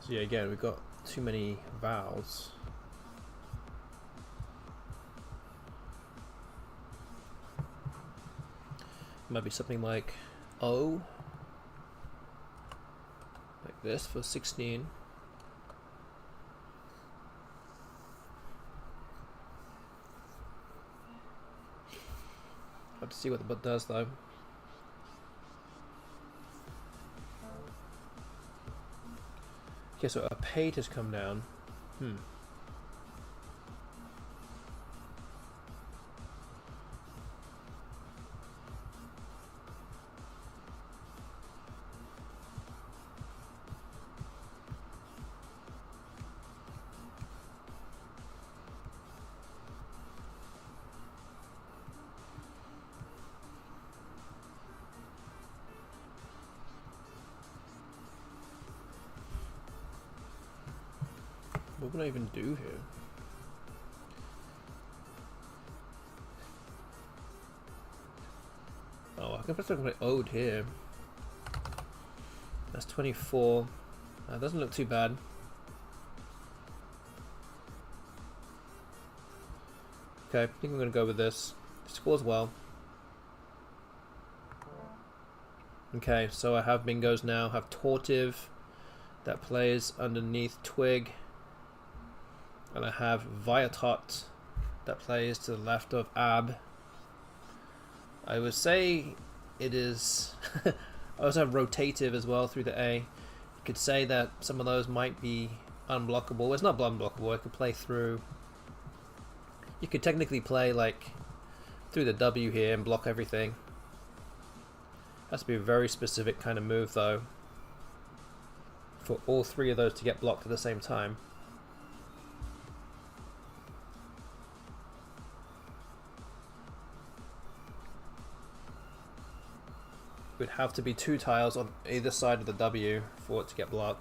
So yeah, again, we've got too many vowels. Might be something like O, like this for 16. Have to see what the bot does though. Okay, so a pate has come down. What would I even do here? Oh, I can put something like ode here. That's 24. That doesn't look too bad. Okay, I think I'm going to go with this. It scores well. Okay, so I have bingos now. I have Tortive that plays underneath Twig. And I have Viatot that plays to the left of Ab. I would say it is... I also have Rotative as well through the A. You could say that some of those might be unblockable. It's not unblockable. I could play through... You could technically play like through the W here and block everything. Has to be a very specific kind of move though for all three of those to get blocked at the same time. It would have to be 2 tiles on either side of the W for it to get blocked.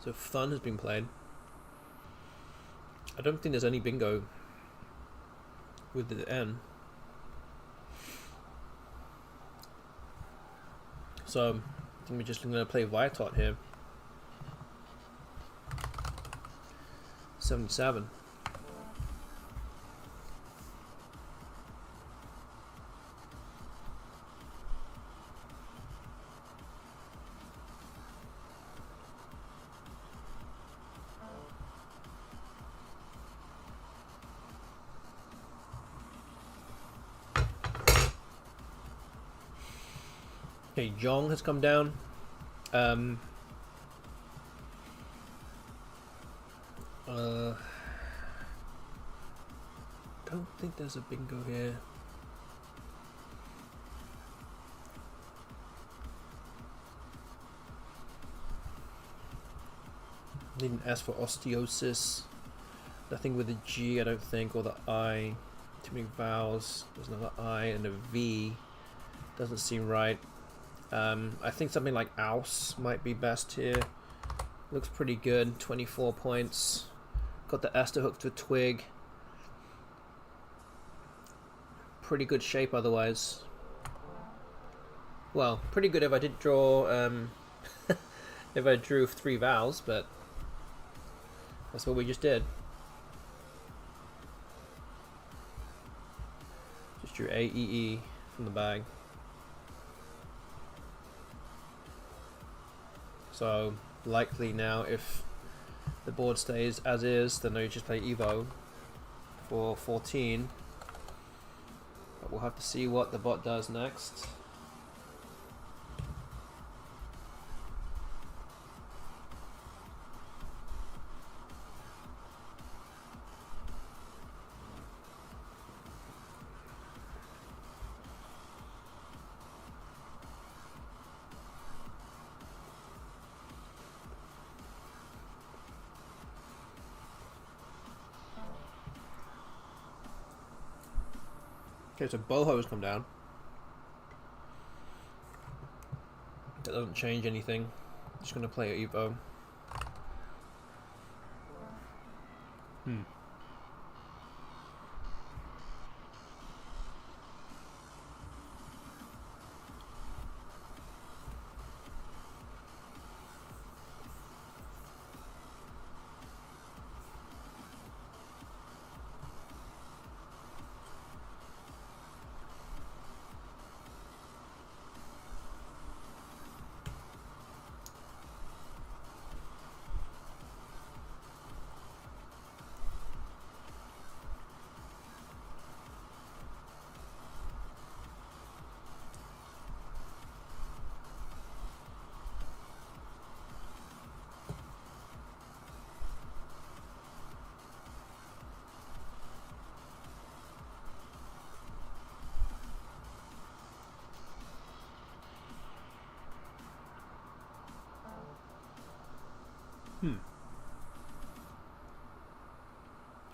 So Fun has been played. I don't think there's any bingo with the N. So I think we're just going to play Viatot here. 77. Okay, Jong has come down. Don't think there's a bingo here. Need an S for osteosis. Nothing with a G, I don't think, or the I. Too many vowels. There's another I and a V. Doesn't seem right. I think something like Aus might be best here. Looks pretty good. 24 points. Got the S to hook to Twig. Pretty good shape otherwise. Well, pretty good if I did draw, if I drew 3 vowels, but that's what we just did. Just drew A, E, E from the bag. So likely now, if the board stays as is, then you just play Evo for 14. But we'll have to see what the bot does next. Okay, so Boho's come down. That doesn't change anything. Just gonna play Evo.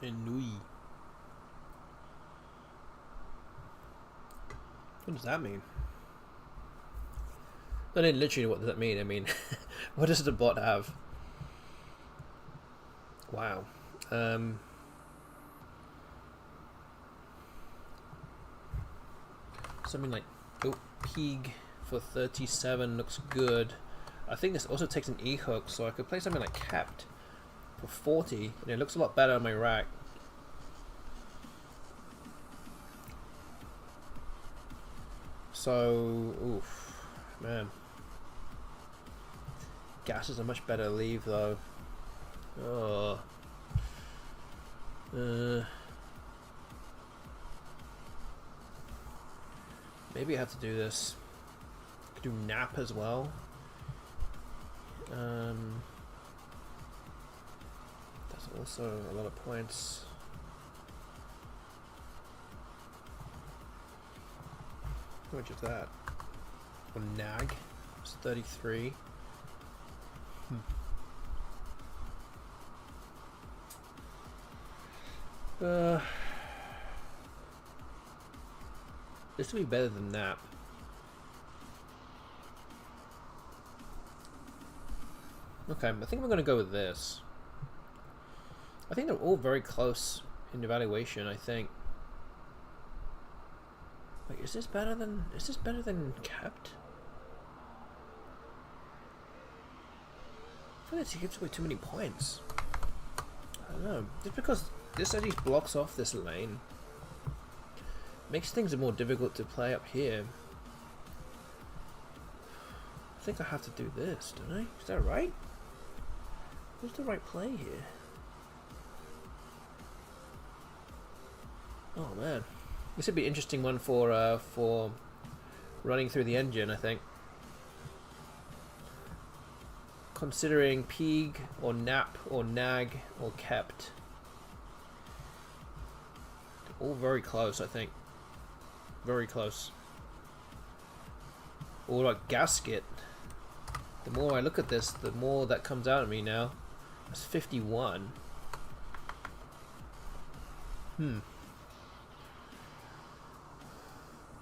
Inui. What does that mean? I mean, literally, what does that mean? I mean, what does the bot have? Wow. Something like, oh, Pig for 37 looks good. I think this also takes an E-hook, so I could play something like Kept for 40, and it looks a lot better on my rack. So, oof, man. Gas is a much better leave, though. Oh. Maybe I have to do this. I could do Nap as well. That's also a lot of points. How much is that? Or Nag. It's 33. This would be better than Nap. Okay, I think we're going to go with this. I think they're all very close in evaluation, I think. Wait, is this better than Kept? I feel like it gives away too many points. I don't know. Just because this actually blocks off this lane. Makes things more difficult to play up here. I think I have to do this, don't I? Is that right? What's the right play here? Oh man, this would be an interesting one for running through the engine, I think. Considering Pig or Nap or Nag or Kept. All very close, I think. Very close. Or like Gasket. The more I look at this, the more that comes out of me now. It's 51.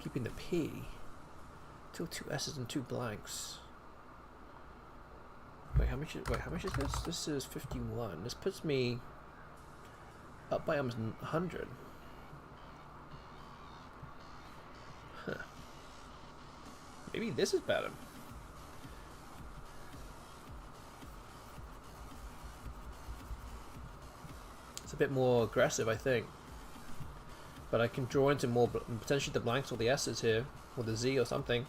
Keeping the P. Still 2 S's and 2 blanks. Wait, how much is this? This is 51. This puts me up by almost 100. Huh. Maybe this is better. It's a bit more aggressive, I think. But I can draw into more, potentially the blanks or the S's here, or the Z or something.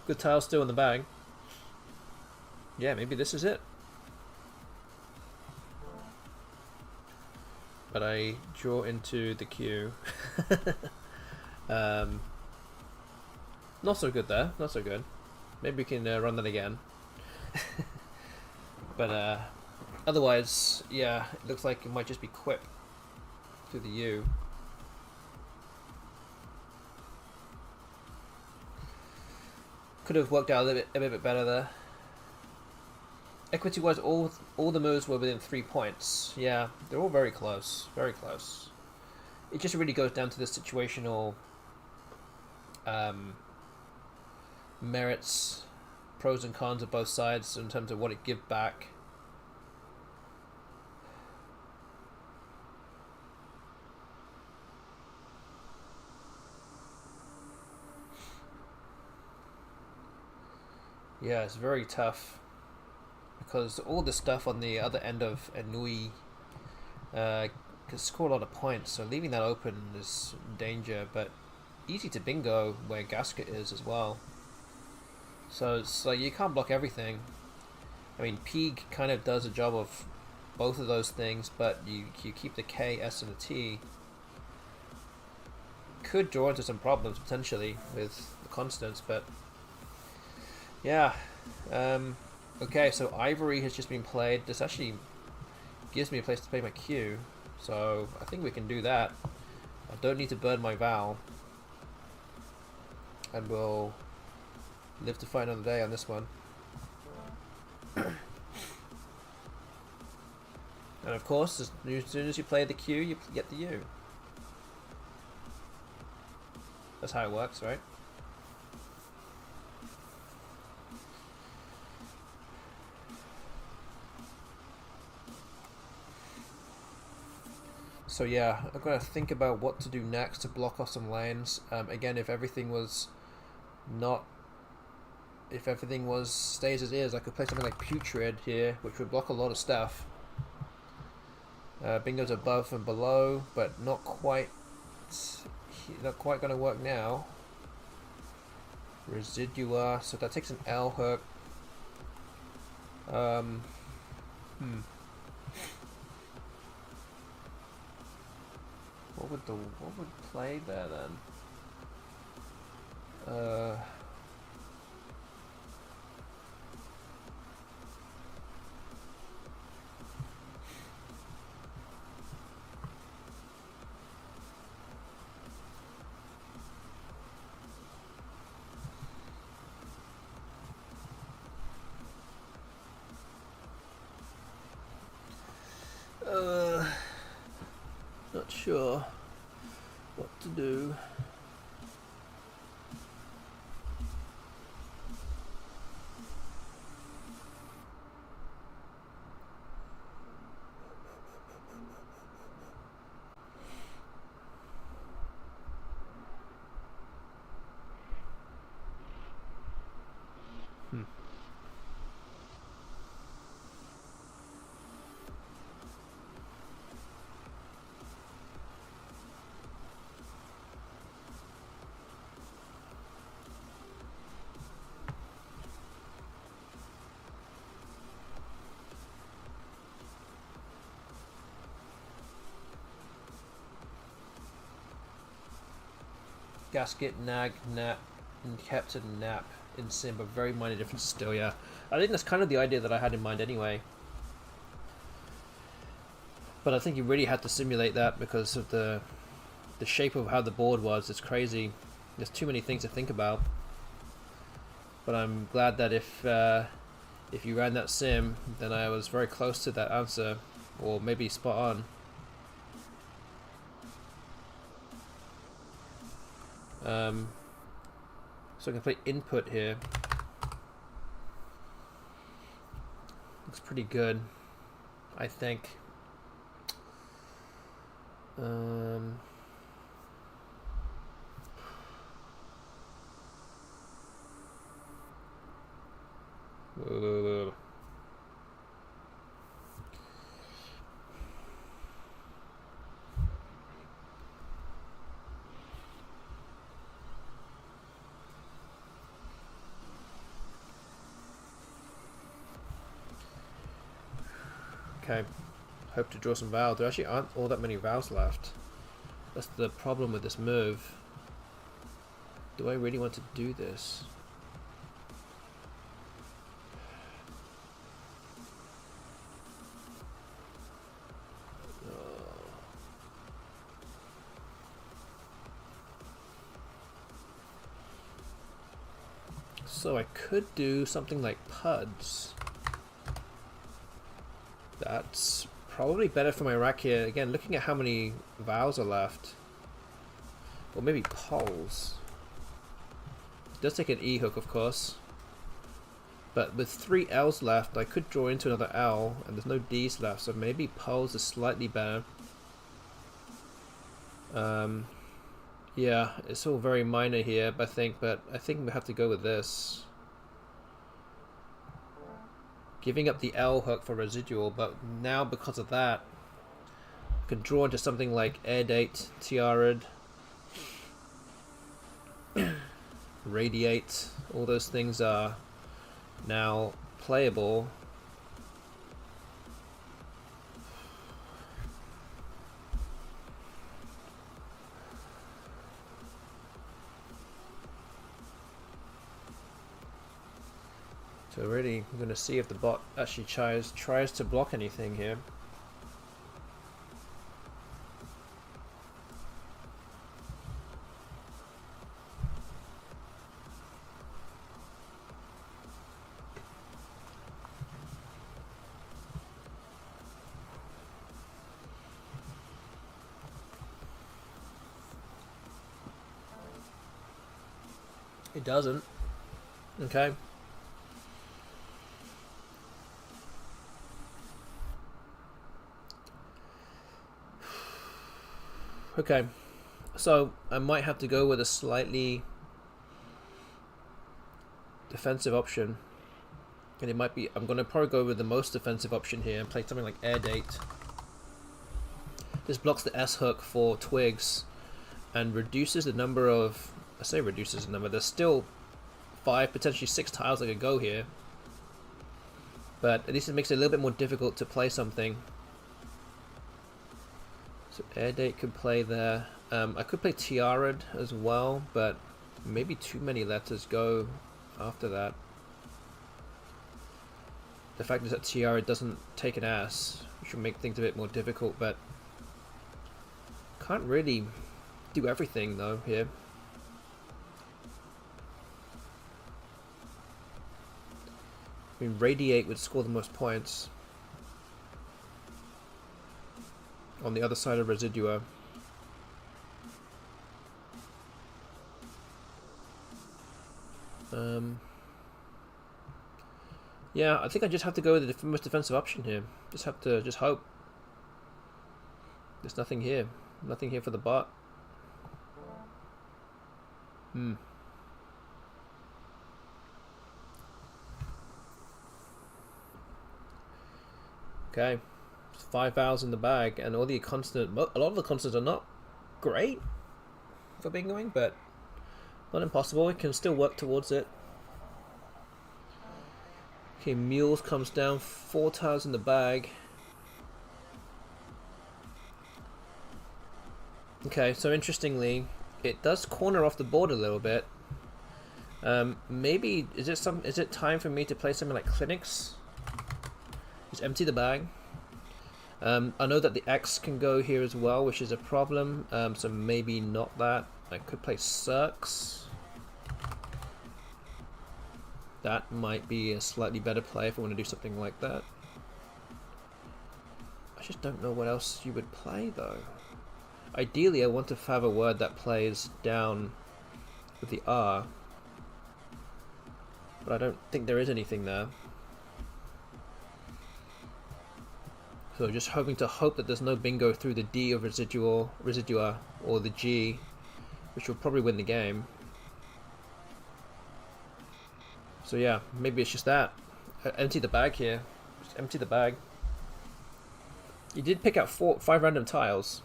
Good tile still in the bag. Yeah, maybe this is it. But I draw into the Q. Not so good there, not so good. Maybe we can run that again. But otherwise, yeah, it looks like it might just be Quip through the U. Could have worked out a bit better there. Equity-wise, all the moves were within 3 points. Yeah, they're all very close, very close. It just really goes down to the situational merits, pros and cons of both sides in terms of what it gives back. Yeah, it's very tough because all the stuff on the other end of Inui can score a lot of points, so leaving that open is danger, but easy to bingo where Gasket is as well. So it's like you can't block everything. I mean, Pig kind of does a job of both of those things, but you keep the K, S, and the T. Could draw into some problems potentially with the constants, but yeah. Okay, so Ivory has just been played. This actually gives me a place to play my Q, so I think we can do that. I don't need to burn my Val, and we'll live to fight another day on this one. And of course, as soon as you play the Q, you get the U. That's how it works, right? So yeah, I've got to think about what to do next to block off some lanes. Again, if everything was stays as is, I could play something like Putrid here, which would block a lot of stuff. Bingo's above and below, but not quite going to work now. Residua, so that takes an L hook. What would play there then? Not sure what to do. Gasket, nag, nap, and captain, nap in sim, but very minor differences still, yeah. I think that's kind of the idea that I had in mind anyway. But I think you really had to simulate that because of the shape of how the board was. It's crazy. There's too many things to think about. But I'm glad that if you ran that sim, then I was very close to that answer, or maybe spot on. So I can play input here. Looks pretty good, I think. Okay, hope to draw some vowels. There actually aren't all that many vowels left. That's the problem with this move. Do I really want to do this? So I could do something like puds. That's probably better for my rack here. Again, looking at how many vowels are left. Or maybe poles. It does take an E hook, of course. But with 3 L's left, I could draw into another L, and there's no D's left, so maybe poles is slightly better. Yeah, it's all very minor here, but I think we have to go with this. Giving up the L hook for residual, but now because of that, I can draw into something like air date, tiara'd, radiate. All those things are now playable. So really, I'm going to see if the bot actually tries to block anything here. It doesn't. Okay. Okay. So I might have to go with a slightly defensive option. And it might be, I'm going to probably go with the most defensive option here and play something like Air Date. This blocks the S hook for twigs and reduces the number of, I say reduces the number, there's still 5, potentially 6 tiles I could go here. But at least it makes it a little bit more difficult to play something. So Air Date could play there. I could play Tiara'd as well, but maybe too many letters go after that. The fact is that Tiara doesn't take an ass, which will make things a bit more difficult, but can't really do everything though here. I mean, Radiate would score the most points on the other side of Residua. Yeah, I think I just have to go with the most defensive option here. Just have to hope. There's nothing here. Nothing here for the bot. Okay. 5 vowels in the bag, and all the consonant. A lot of the consonants are not great for bingoing, but not impossible. We can still work towards it. Okay, mules comes down, 4 tiles in the bag. Okay, so interestingly, it does corner off the board a little bit. Maybe is it time for me to play something like Clinics? Just empty the bag. I know that the X can go here as well, which is a problem. So maybe not that. I could play Cirques. That might be a slightly better play if I want to do something like that. I just don't know what else you would play though. Ideally, I want to have a word that plays down with the R, but I don't think there is anything there. So just hoping that there's no bingo through the D of residua or the G, which will probably win the game. So yeah, maybe it's just that. Empty the bag here. Just empty the bag. You did pick out 5 random tiles.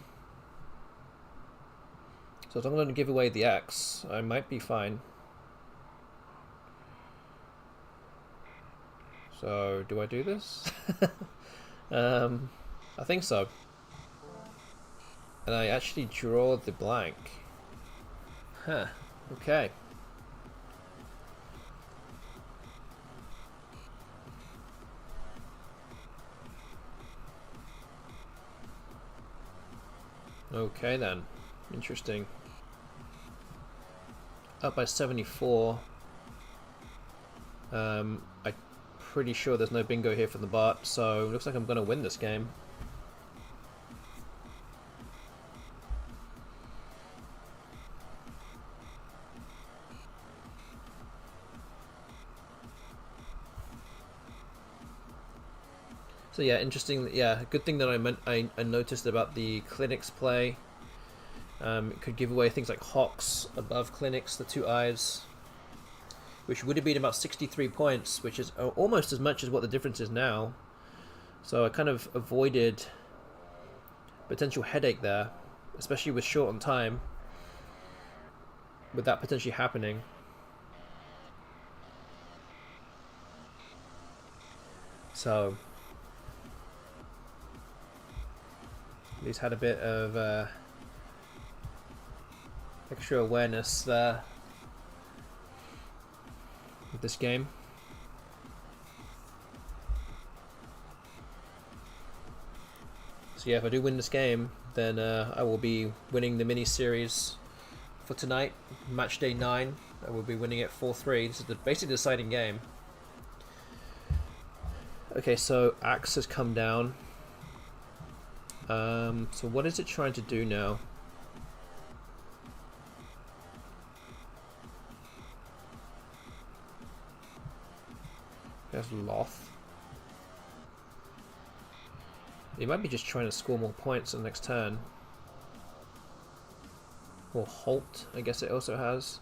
So as long as I'm going to give away the X, I might be fine. So, do I do this? I think so. And I actually draw the blank. Huh, okay. Okay then, interesting. Up by 74. I'm pretty sure there's no bingo here for the bot, so looks like I'm gonna win this game. So yeah, interesting. Yeah, good thing that I noticed about the Clinics play. It could give away things like Hawks above Clinics, the 2 eyes, which would have been about 63 points, which is almost as much as what the difference is now. So I kind of avoided potential headache there, especially with short on time, with that potentially happening. So at least had a bit of extra awareness there with this game. So yeah, if I do win this game, then I will be winning the mini-series for tonight, match day 9. I will be winning it 4-3. This is basically the deciding game. Okay, so Axe has come down. So what is it trying to do now? Sloth. He might be just trying to score more points on the next turn. Or Halt, I guess it also has.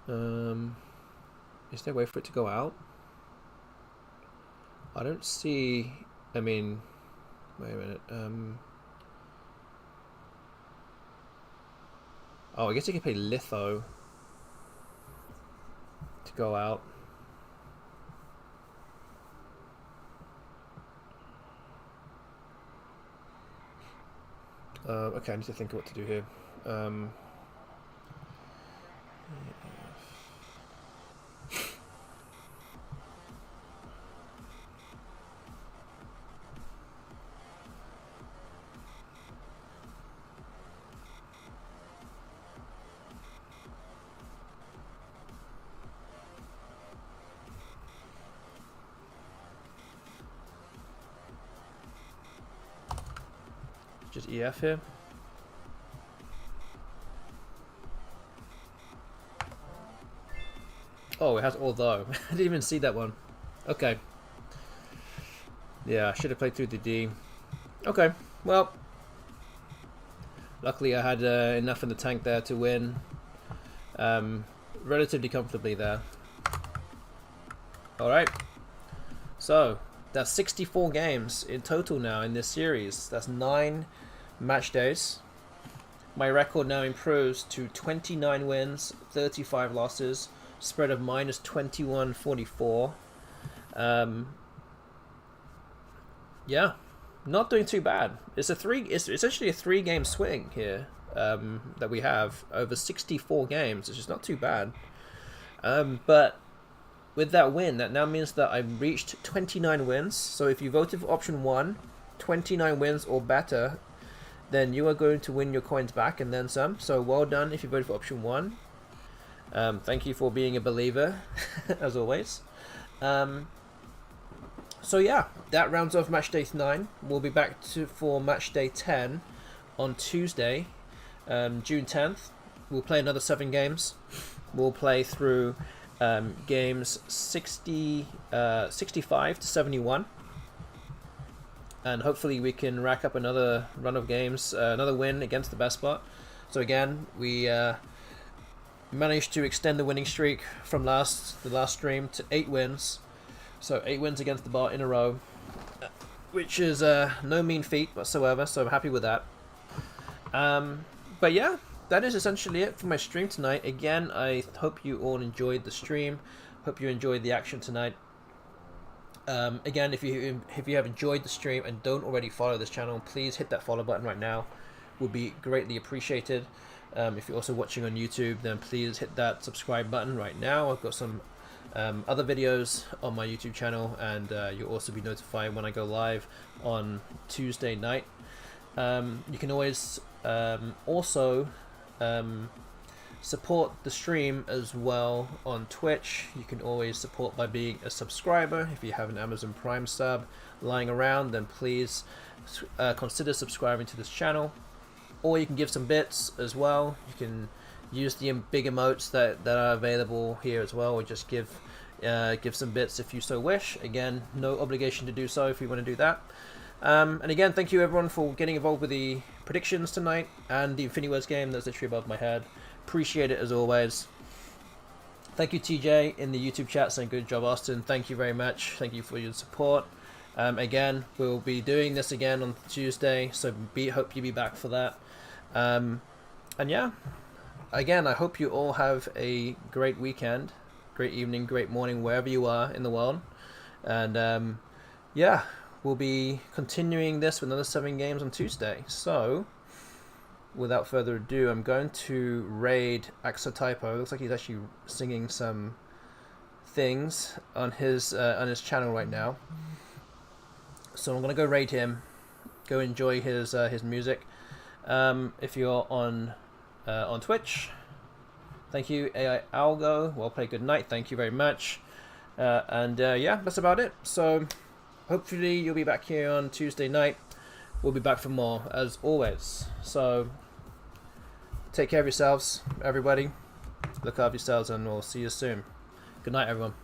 Is there a way for it to go out? I don't see... I mean... Wait a minute. Oh, I guess you can play Litho to go out. Okay, I need to think of what to do here. Just EF here. Oh, it has although. I didn't even see that one. Okay. Yeah, I should have played through the D. Okay, well. Luckily I had enough in the tank there to win. Relatively comfortably there. Alright. So, that's 64 games in total now in this series. That's 9 match days. My record now improves to 29 wins, 35 losses, spread of minus 21.44. Yeah, not doing too bad. It's essentially a 3-game swing here that we have over 64 games, which is not too bad. But with that win, that now means that I've reached 29 wins. So if you voted for option 1, 29 wins or better, then you are going to win your coins back and then some. So well done if you voted for option 1. Thank you for being a believer, as always. So yeah, that rounds off match day 9. We'll be back for match day 10 on Tuesday, June 10th. We'll play another 7 games. We'll play through games 65 to 71. And hopefully we can rack up another run of games, another win against the best bot. So again, we managed to extend the winning streak from the last stream to 8 wins. So 8 wins against the bot in a row, which is no mean feat whatsoever, so I'm happy with that. But yeah, that is essentially it for my stream tonight. Again, I hope you all enjoyed the stream. Hope you enjoyed the action tonight. Again, if you have enjoyed the stream and don't already follow this channel, please hit that follow button right now. Would be greatly appreciated. If you're also watching on YouTube, then please hit that subscribe button right now. I've got some other videos on my YouTube channel, and you'll also be notified when I go live on Tuesday night. You can always also support the stream as well on Twitch. You can always support by being a subscriber. If you have an Amazon Prime sub lying around, then please consider subscribing to this channel. Or you can give some bits as well. You can use the big emotes that are available here as well, or just give some bits if you so wish. Again, no obligation to do so if you want to do that. And again, thank you everyone for getting involved with the predictions tonight and the FINIWORDS game that's literally above my head. Appreciate it as always. Thank you TJ in the YouTube chat saying good job Austin. Thank you very much. Thank you for your support. Again, we'll be doing this again on Tuesday, so hope you be back for that. And yeah, again, I hope you all have a great weekend, great evening, great morning, wherever you are in the world. And yeah, we'll be continuing this with another 7 games on Tuesday. So, without further ado, I'm going to raid Axotypo. Looks like he's actually singing some things on his channel right now. So I'm gonna go raid him, go enjoy his music. If you're on Twitch, thank you AI Algo. Well played, good night. Thank you very much. And yeah, that's about it. So hopefully you'll be back here on Tuesday night. We'll be back for more as always. So take care of yourselves, everybody. Look after yourselves, and we'll see you soon. Good night, everyone.